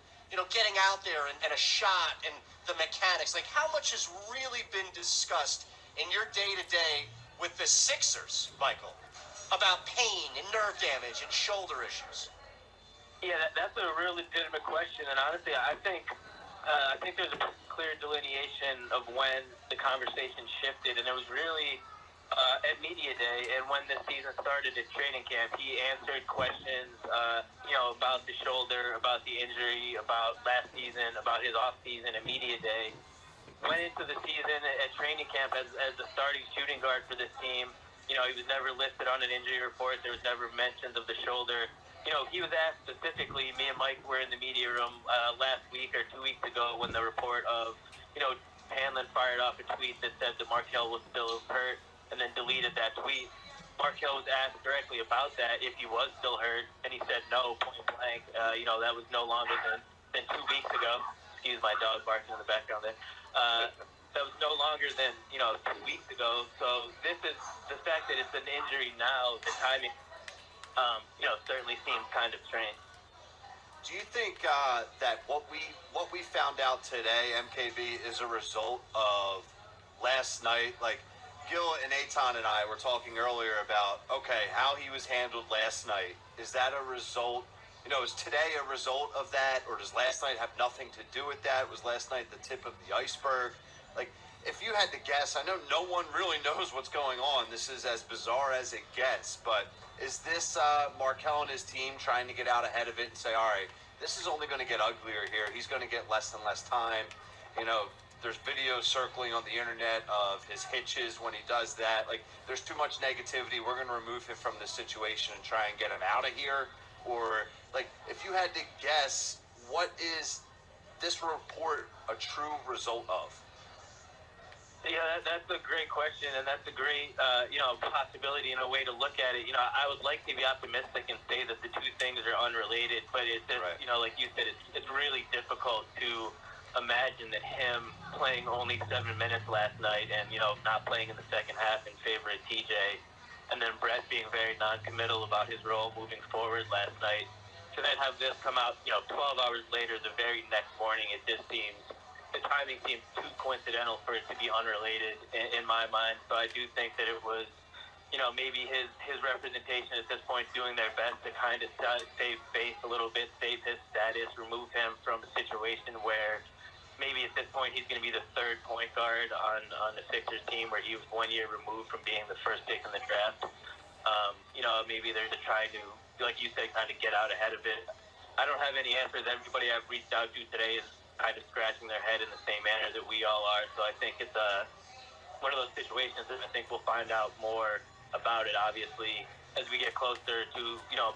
[SPEAKER 12] getting out there and a shot and the mechanics? Like, how much has really been discussed in your day-to-day with the Sixers, Michael, about pain and nerve damage and shoulder issues?
[SPEAKER 18] Yeah, that's a really legitimate question, and honestly, I think there's a clear delineation of when the conversation shifted, and it was really at Media Day, and when the season started at training camp, he answered questions, about the shoulder, about the injury, about last season, about his off season at Media Day. Went into the season at training camp as the starting shooting guard for this team. He was never listed on an injury report. There was never mentions of the shoulder. He was asked specifically, me and Mike were in the media room last week or 2 weeks ago when the report of, Hanlon fired off a tweet that said that Markelle was still hurt and then deleted that tweet. Markelle was asked directly about that, if he was still hurt, and he said no, point blank. That was no longer than 2 weeks ago. excuse my dog barking in the background there. That was no longer than 2 weeks ago. So this is the fact that it's an injury now. The timing, certainly seems kind of strange.
[SPEAKER 19] Do you think that what we found out today, MKB, is a result of last night? Like Gil and Eitan and I were talking earlier about how he was handled last night. Is that a result? Is today a result of that, or does last night have nothing to do with that? Was last night the tip of the iceberg? Like, if you had to guess, I know no one really knows what's going on. This is as bizarre as it gets, but is this Markel and his team trying to get out ahead of it and say, all right, this is only going to get uglier here. He's going to get less and less time. There's videos circling on the internet of his hitches when he does that. Like, there's too much negativity. We're going to remove him from this situation and try and get him out of here. Or, like, if you had to guess, what is this report a true result of?
[SPEAKER 18] Yeah, that's a great question, and that's a great, possibility and a way to look at it. I would like to be optimistic and say that the two things are unrelated, but it's just,
[SPEAKER 19] Right.
[SPEAKER 18] Like you said, it's really difficult to imagine that him playing only 7 minutes last night and, not playing in the second half in favor of TJ, and then Brett being very non-committal about his role moving forward last night, to then have this come out, 12 hours later, the very next morning, it just seems... The timing seems too coincidental for it to be unrelated in my mind. So I do think that it was, maybe his representation at this point doing their best to kind of save face a little bit, save his status, remove him from a situation where maybe at this point he's going to be the third point guard on the Sixers team, where he was 1 year removed from being the first pick in the draft. Maybe they're to try to, like you said, kind of get out ahead of it. I don't have any answers. Everybody I've reached out to today is kind of scratching their head in the same manner that we all are. So I think it's one of those situations that I think we'll find out more about it, obviously, as we get closer to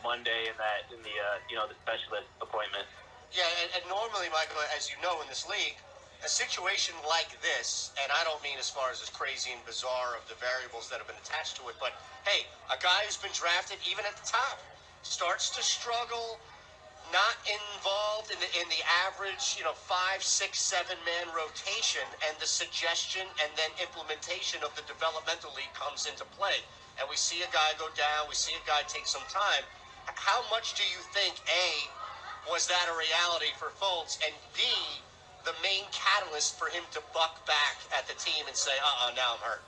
[SPEAKER 18] Monday and the specialist appointment.
[SPEAKER 12] Yeah, and normally, Michael, as you know, in this league, a situation like this, and I don't mean as far as crazy and bizarre of the variables that have been attached to it, but hey, a guy who's been drafted even at the top starts to struggle, not involved in the average, 5, 6, 7 man rotation, and the suggestion and then implementation of the developmental league comes into play. And we see a guy go down, we see a guy take some time. How much do you think, A, was that a reality for Fultz, and B, the main catalyst for him to buck back at the team and say, now I'm hurt?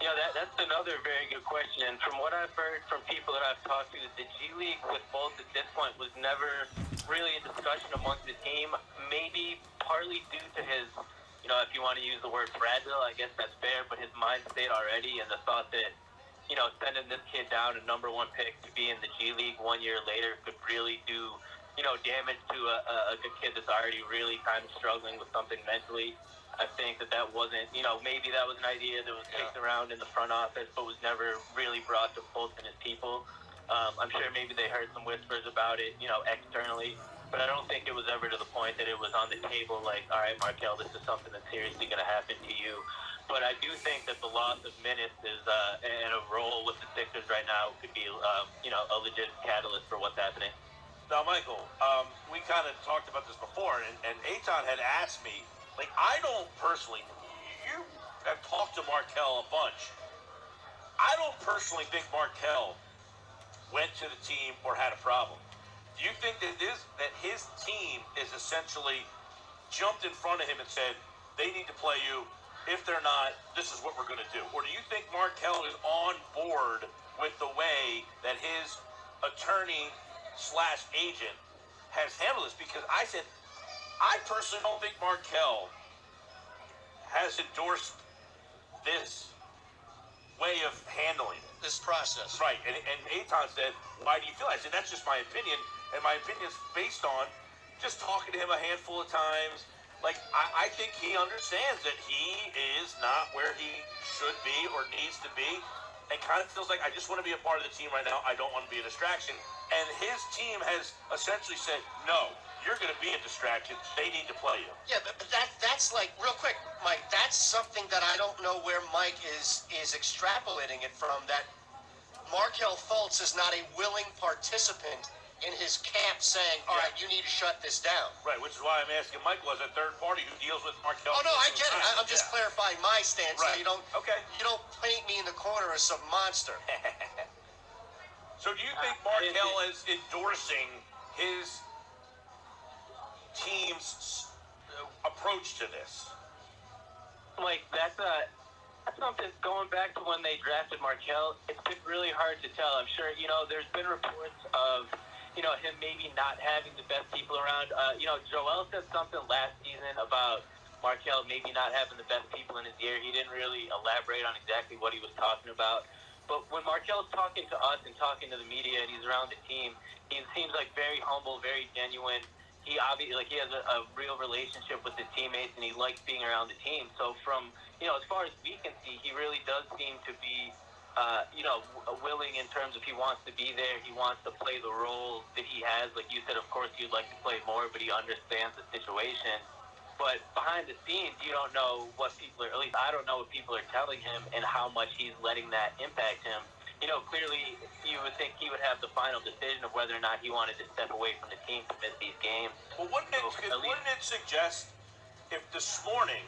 [SPEAKER 18] That's another very good question. And from what I've heard from people that I've talked to, the G League with Fultz at this point was never really a discussion amongst the team. Maybe partly due to his, if you want to use the word fragile, I guess that's fair, but his mind state already and the thought that, sending this kid down a number 1 pick to be in the G League 1 year later could really do, damage to a kid that's already really kind of struggling with something mentally. I think that wasn't, maybe that was an idea that was kicked around in the front office, but was never really brought to Fultz and his people. I'm sure maybe they heard some whispers about it, externally, but I don't think it was ever to the point that it was on the table like, all right, Markel, this is something that's seriously going to happen to you. But I do think that the loss of minutes is, and a role with the Sixers right now could be, a legit catalyst for what's happening.
[SPEAKER 20] Now, Michael, we kind of talked about this before, and Eitan had asked me, like, I don't personally, you have talked to Markel a bunch. I don't personally think Markel went to the team or had a problem. Do you think that his team is essentially jumped in front of him and said, they need to play you. If they're not, this is what we're going to do? Or do you think Markel is on board with the way that his attorney/agent has handled this? Because I said, I personally don't think Markel has endorsed this way of handling it.
[SPEAKER 12] This process.
[SPEAKER 20] Right. And Eitan said, why do you feel that? I said, that's just my opinion. And my opinion is based on just talking to him a handful of times. Like, I think he understands that he is not where he should be or needs to be. And kind of feels like, I just want to be a part of the team right now. I don't want to be a distraction. And his team has essentially said, no, you're going to be a distraction. They need to play you.
[SPEAKER 12] Yeah, but that's like, real quick, Mike, that's something that I don't know where Mike is extrapolating it from, that Markel Fultz is not a willing participant in his camp saying, all right, you need to shut this down.
[SPEAKER 20] Right, which is why I'm asking Michael as a third party who deals with Markel.
[SPEAKER 12] Oh, no, I get it. I'm just clarifying my stance so
[SPEAKER 20] Right.
[SPEAKER 12] you don't paint me in the corner as some monster.
[SPEAKER 20] So do you think Markel is endorsing his team's approach to this?
[SPEAKER 18] Like, that's something going back to when they drafted Markel. It's been really hard to tell. I'm sure, there's been reports of, him maybe not having the best people around. Joel said something last season about Markel maybe not having the best people in his ear. He didn't really elaborate on exactly what he was talking about. But when Markel's talking to us and talking to the media and he's around the team, he seems like very humble, very genuine. He obviously he has a real relationship with his teammates and he likes being around the team. So from as far as we can see, he really does seem to be willing in terms of he wants to be there. He wants to play the role that he has. Like you said, of course you'd like to play more, but he understands the situation. But behind the scenes, you don't know what people are. At least I don't know what people are telling him and how much he's letting that impact him. Clearly you would think he would have the final decision of whether or not he wanted to step away from the team to miss these games.
[SPEAKER 20] Well, wouldn't it suggest if this morning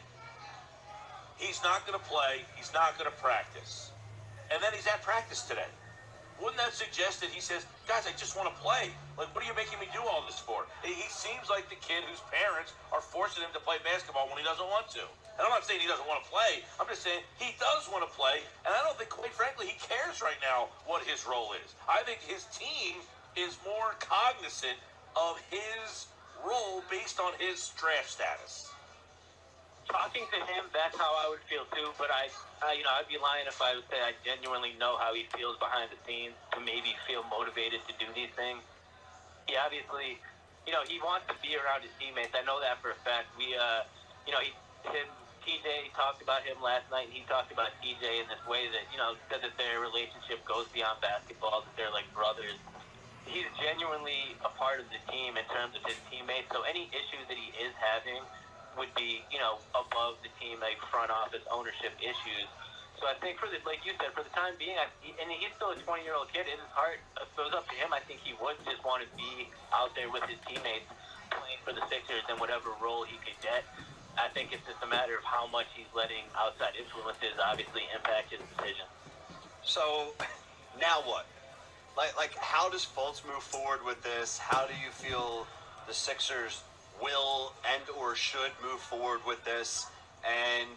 [SPEAKER 20] he's not going to play, he's not going to practice, and then he's at practice today? Wouldn't that suggest that he says, guys, I just want to play? Like, what are you making me do all this for? He seems like the kid whose parents are forcing him to play basketball when he doesn't want to. And I'm not saying he doesn't want to play. I'm just saying he does want to play. And I don't think, quite frankly, he cares right now what his role is. I think his team is more cognizant of his role based on his draft status.
[SPEAKER 18] Talking to him, that's how I would feel too. But I'd be lying if I would say I genuinely know how he feels behind the scenes to maybe feel motivated to do these things. He obviously, he wants to be around his teammates. I know that for a fact. TJ talked about him last night, and he talked about TJ in this way that, said that their relationship goes beyond basketball, that they're like brothers. He's genuinely a part of the team in terms of his teammates. So any issues that he is having would be, above the team, like front office ownership issues. So I think like you said, for the time being, and he's still a 20-year-old kid, it is hard. If it was up to him, I think he would just want to be out there with his teammates playing for the Sixers in whatever role he could get. I think it's just a matter of how much he's letting outside influences obviously impact his decision.
[SPEAKER 19] So now what? Like how does Fultz move forward with this? How do you feel the Sixers will and or should move forward with this? And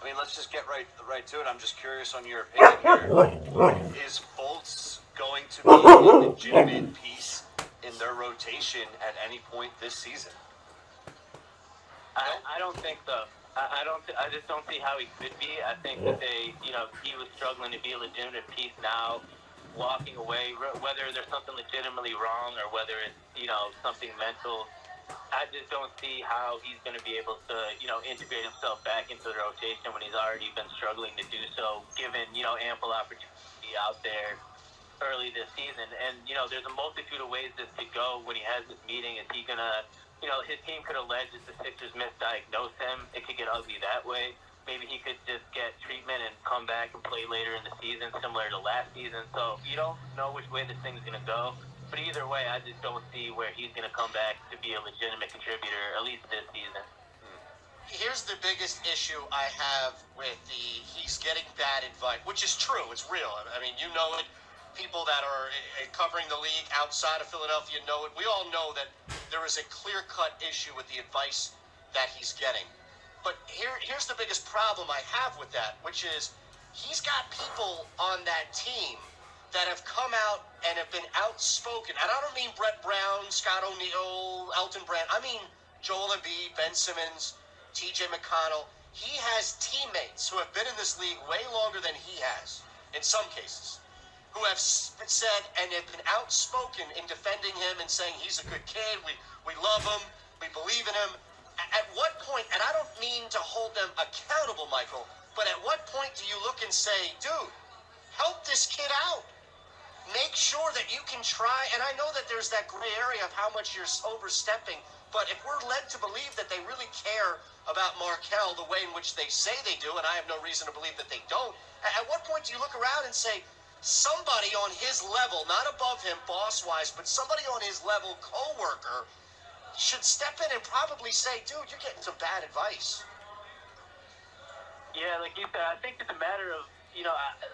[SPEAKER 19] I mean, let's just get right to it. I'm just curious on your opinion here. Is Fultz going to be a legitimate piece in their rotation at any point this season?
[SPEAKER 18] I don't think so. I just don't see how he could be. I think that he was struggling to be a legitimate piece now, walking away, whether there's something legitimately wrong or whether it's, something mental. I just don't see how he's going to be able to, integrate himself back into the rotation when he's already been struggling to do so, given, ample opportunity out there early this season. And, there's a multitude of ways this could go when he has this meeting. Is he going to, his team could allege that the Sixers misdiagnosed him. It could get ugly that way. Maybe he could just get treatment and come back and play later in the season, similar to last season. So you don't know which way this thing's going to go. But either way, I just don't see where he's going to come back to be a legitimate contributor, at least this season.
[SPEAKER 12] Here's the biggest issue I have with he's getting bad advice, which is true. It's real. I mean, you know it. People that are covering the league outside of Philadelphia know it. We all know that there is a clear-cut issue with the advice that he's getting. But here's the biggest problem I have with that, which is he's got people on that team that have come out and have been outspoken. And I don't mean Brett Brown, Scott O'Neal, Elton Brand. I mean Joel Embiid, Ben Simmons, TJ McConnell. He has teammates who have been in this league way longer than he has, in some cases, who have said and have been outspoken in defending him and saying he's a good kid, we love him, we believe in him. At what point, and I don't mean to hold them accountable, Michael, but at what point do you look and say, dude, help this kid out? Make sure that you can try, and I know that there's that gray area of how much you're overstepping, but if we're led to believe that they really care about Markel the way in which they say they do, and I have no reason to believe that they don't, at what point do you look around and say, somebody on his level, not above him boss-wise, but somebody on his level, co-worker, should step in and probably say, dude, you're getting some bad advice.
[SPEAKER 18] Yeah, like you said, I think it's a matter of,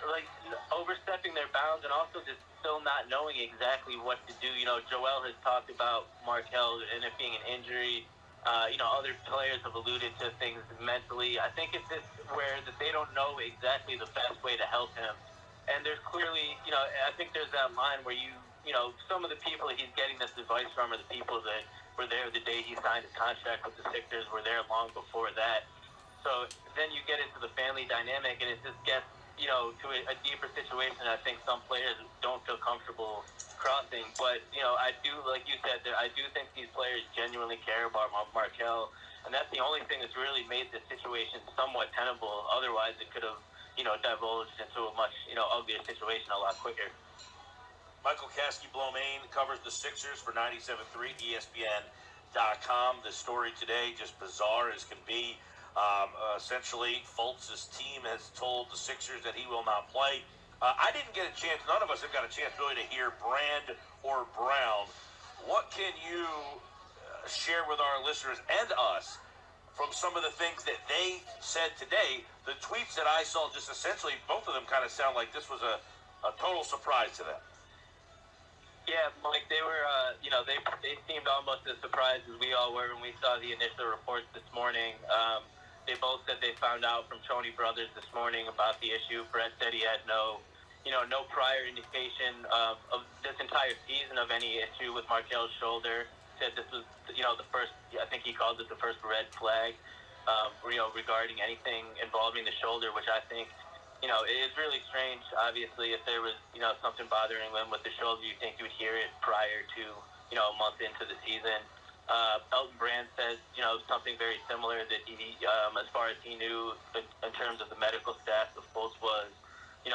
[SPEAKER 18] like overstepping their bounds and also just still not knowing exactly what to do. Joel has talked about Markel and it being an injury. Other players have alluded to things mentally. I think it's just where that they don't know exactly the best way to help him. And there's clearly, I think there's that line where some of the people that he's getting this advice from are the people that were there the day he signed his contract with the Sixers, were there long before that. So then you get into the family dynamic, and it just gets, to a deeper situation. I think some players don't feel comfortable crossing. But, I do, like you said, I do think these players genuinely care about Markel, and that's the only thing that's really made this situation somewhat tenable. Otherwise, it could have, divulged into a much, uglier situation a lot quicker.
[SPEAKER 20] Michael Kasky-Blomain covers the Sixers for 97.3 ESPN.com. The story today, just bizarre as can be. Essentially, Fultz's team has told the Sixers that he will not play. I didn't get a chance, none of us have got a chance really to hear Brand or Brown. What can you share with our listeners and us from some of the things that they said today? The tweets that I saw, just essentially, both of them kind of sound like this was a total surprise to them.
[SPEAKER 18] Yeah, Mike, they were, they seemed almost as surprised as we all were when we saw the initial reports this morning. They both said they found out from Tony Brothers this morning about the issue. Brett said he had no prior indication of this entire season of any issue with Markel's shoulder. Said this was, the first, I think he called it the first red flag, regarding anything involving the shoulder, which I think, it is really strange. Obviously, if there was, something bothering him with the shoulder, you think you would hear it prior to, a month into the season. Elton Brand says, something very similar, that he, as far as he knew, in terms of the medical staff, the Fultz was,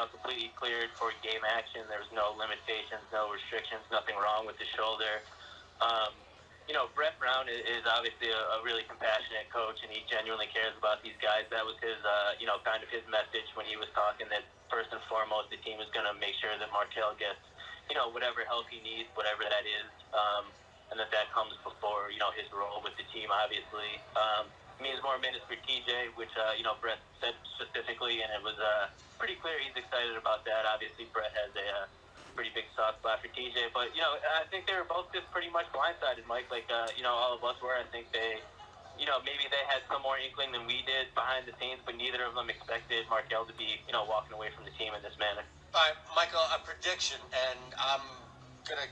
[SPEAKER 18] completely cleared for game action. There was no limitations, no restrictions, nothing wrong with the shoulder. Brett Brown is obviously a really compassionate coach, and he genuinely cares about these guys. That was his, kind of his message when he was talking, that first and foremost, the team is going to make sure that Markel gets, whatever help he needs, whatever that is, and that comes before, his role with the team, obviously. Means more minutes for TJ, which, Brett said specifically, and it was pretty clear he's excited about that. Obviously, Brett has a pretty big soft spot for TJ, but, I think they were both just pretty much blindsided, Mike, like, all of us were. I think they, maybe they had some more inkling than we did behind the scenes, but neither of them expected Markel to be, walking away from the team in this manner.
[SPEAKER 12] All right, Michael, a prediction, and I'm going to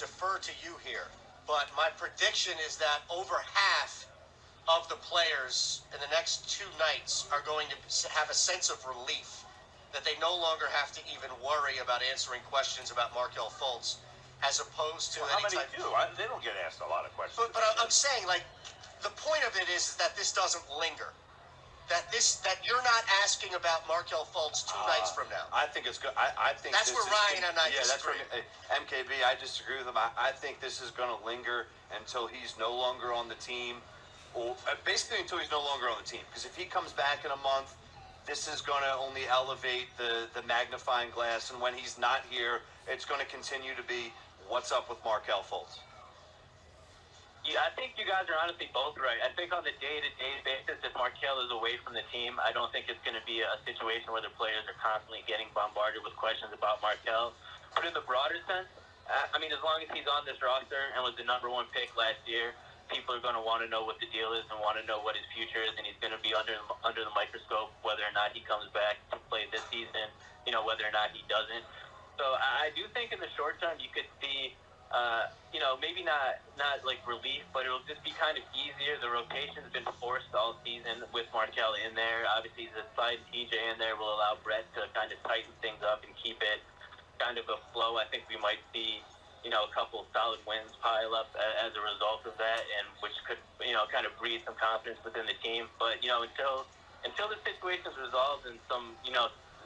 [SPEAKER 12] defer to you here, but my prediction is that over half of the players in the next 2 nights are going to have a sense of relief that they no longer have to even worry about answering questions about Markel Fultz, as opposed to
[SPEAKER 20] how many do? They don't get asked a lot of questions.
[SPEAKER 12] But I'm saying, like, the point of it is that this doesn't linger. That you're not asking about Markel Fultz 2 nights from now.
[SPEAKER 19] I think it's good. I think
[SPEAKER 12] that's where Ryan and I disagree.
[SPEAKER 19] MKB, I disagree with him. I think this is going to linger until he's no longer on the team, or basically until he's no longer on the team. Because if he comes back in a month, this is going to only elevate the magnifying glass, and when he's not here, it's going to continue to be what's up with Markel Fultz.
[SPEAKER 18] Yeah, I think you guys are honestly both right. I think on the day-to-day basis, if Markel is away from the team, I don't think it's going to be a situation where the players are constantly getting bombarded with questions about Markel. But in the broader sense, I mean, as long as he's on this roster and was the #1 pick last year, people are going to want to know what the deal is and want to know what his future is, and he's going to be under the microscope whether or not he comes back to play this season, whether or not he doesn't. So I do think in the short term you could see, maybe not like relief, but it'll just be kind of easier. The rotation's been forced all season with Markel in there. Obviously, the slide TJ in there will allow Brett to kind of tighten things up and keep it kind of a flow. I think we might see, a couple solid wins pile up as a result of that, and which could, kind of breed some confidence within the team. But, until the situation's resolved and some,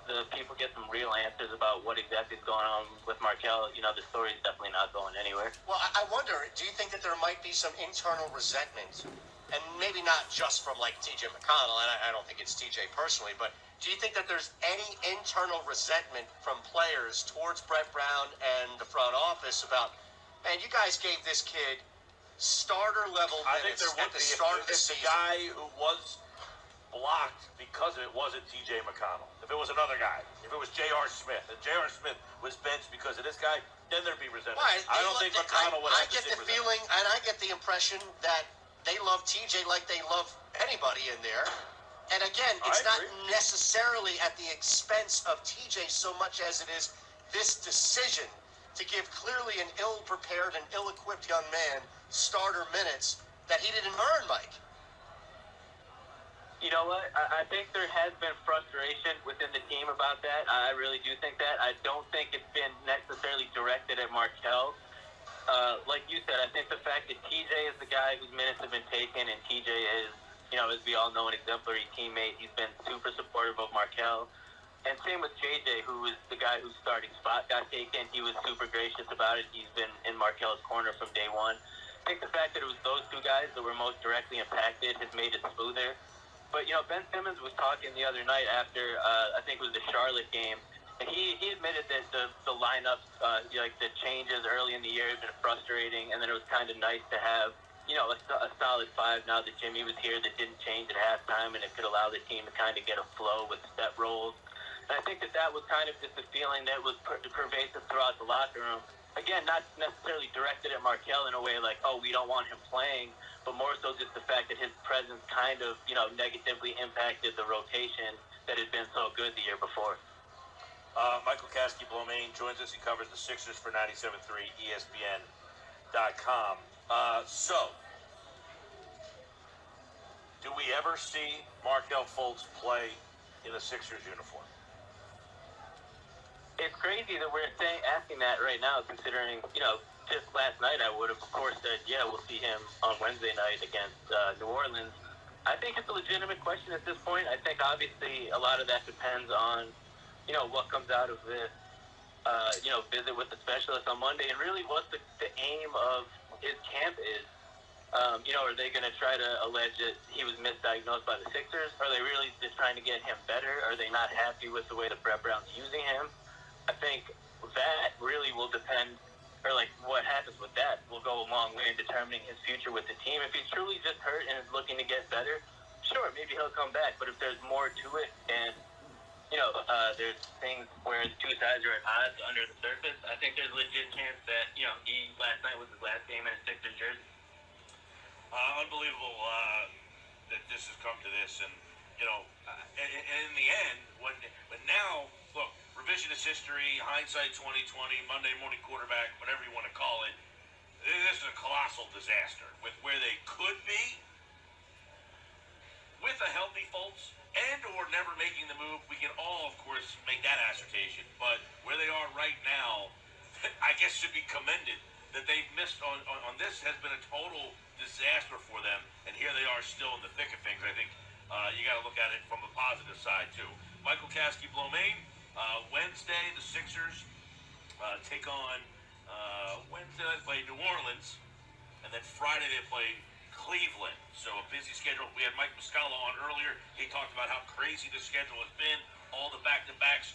[SPEAKER 18] the people get some real answers about what exactly is going on with Markel, the story's definitely not going anywhere.
[SPEAKER 12] Well, I wonder, do you think that there might be some internal resentment
[SPEAKER 4] and maybe not just from like TJ McConnell, and I don't think it's TJ personally, but do you think that there's any internal resentment from players towards Brett Brown and the front office about, man, you guys gave this kid starter level
[SPEAKER 20] I think
[SPEAKER 4] minutes
[SPEAKER 20] there would
[SPEAKER 4] at the
[SPEAKER 20] be
[SPEAKER 4] start of the
[SPEAKER 20] if the
[SPEAKER 4] season?
[SPEAKER 20] guy who was blocked because of it wasn't TJ McConnell. If it was another guy, if it was J.R. Smith, and J.R. Smith was benched because of this guy, then there'd be resentment.
[SPEAKER 4] Right.
[SPEAKER 20] I don't think McConnell would
[SPEAKER 4] I
[SPEAKER 20] have
[SPEAKER 4] get
[SPEAKER 20] the
[SPEAKER 4] the
[SPEAKER 20] same
[SPEAKER 4] feeling, and I get the impression that they love TJ like they love anybody in there. And again, it's not necessarily at the expense of TJ so much as it is this decision to give clearly an ill-prepared and ill-equipped young man starter minutes that he didn't earn, Mike.
[SPEAKER 18] You know what? I think there has been frustration within the team about that. I really do think that. I don't think it's been necessarily directed at Markelle. Like you said, I think the fact that TJ is the guy whose minutes have been taken, and TJ is, as we all know, an exemplary teammate. He's been super supportive of Markelle. And same with JJ, who was the guy whose starting spot got taken. He was super gracious about it. He's been in Markelle's corner from day one. I think the fact that it was those two guys that were most directly impacted has made it smoother. But, Ben Simmons was talking the other night after, I think it was the Charlotte game, and he admitted that the lineups, the changes early in the year had been frustrating, and then it was kind of nice to have, a solid five now that Jimmy was here that didn't change at halftime, and it could allow the team to kind of get a flow with step rolls. And I think that was kind of just a feeling that was pervasive throughout the locker room. Again, not necessarily directed at Markelle in a way like, oh, we don't want him playing, but more so just the fact that his presence kind of, negatively impacted the rotation that had been so good the year before.
[SPEAKER 20] Michael Kasky-Blomain joins us. He covers the Sixers for 97.3 ESPN.com. So, do we ever see Markelle Fultz play in a Sixers uniform?
[SPEAKER 18] It's crazy that we're asking that right now, considering, just last night I would have, of course, said, yeah, we'll see him on Wednesday night against New Orleans. I think it's a legitimate question at this point. I think, obviously, a lot of that depends on, what comes out of this, visit with the specialist on Monday, and really what the aim of his camp is. Are they going to try to allege that he was misdiagnosed by the Sixers? Are they really just trying to get him better? Are they not happy with the way that Brett Brown's using him? I think that really will depend, or what happens with that will go a long way in determining his future with the team. If he's truly just hurt and is looking to get better, sure, maybe he'll come back. But if there's more to it and, there's things where the two sides are at odds under the surface, I think there's a legit chance that, last night was his last game in a Sixers jersey.
[SPEAKER 20] Unbelievable that this has come to this. And, in the end, when now, look, revisionist history, hindsight 2020, Monday morning quarterback, whatever you want to call it, this is a colossal disaster with where they could be with a healthy Fultz and or never making the move. We can all, of course, make that assertion. But where they are right now, I guess should be commended that they've missed on this has been a total disaster for them. And here they are still in the thick of things. I think you got to look at it from the positive side, too. Michael Kasky-Blomain, Wednesday, the Sixers take on, Wednesday they play New Orleans, and then Friday they play Cleveland. So a busy schedule. We had Mike Muscala on earlier. He talked about how crazy the schedule has been, all the back-to-backs.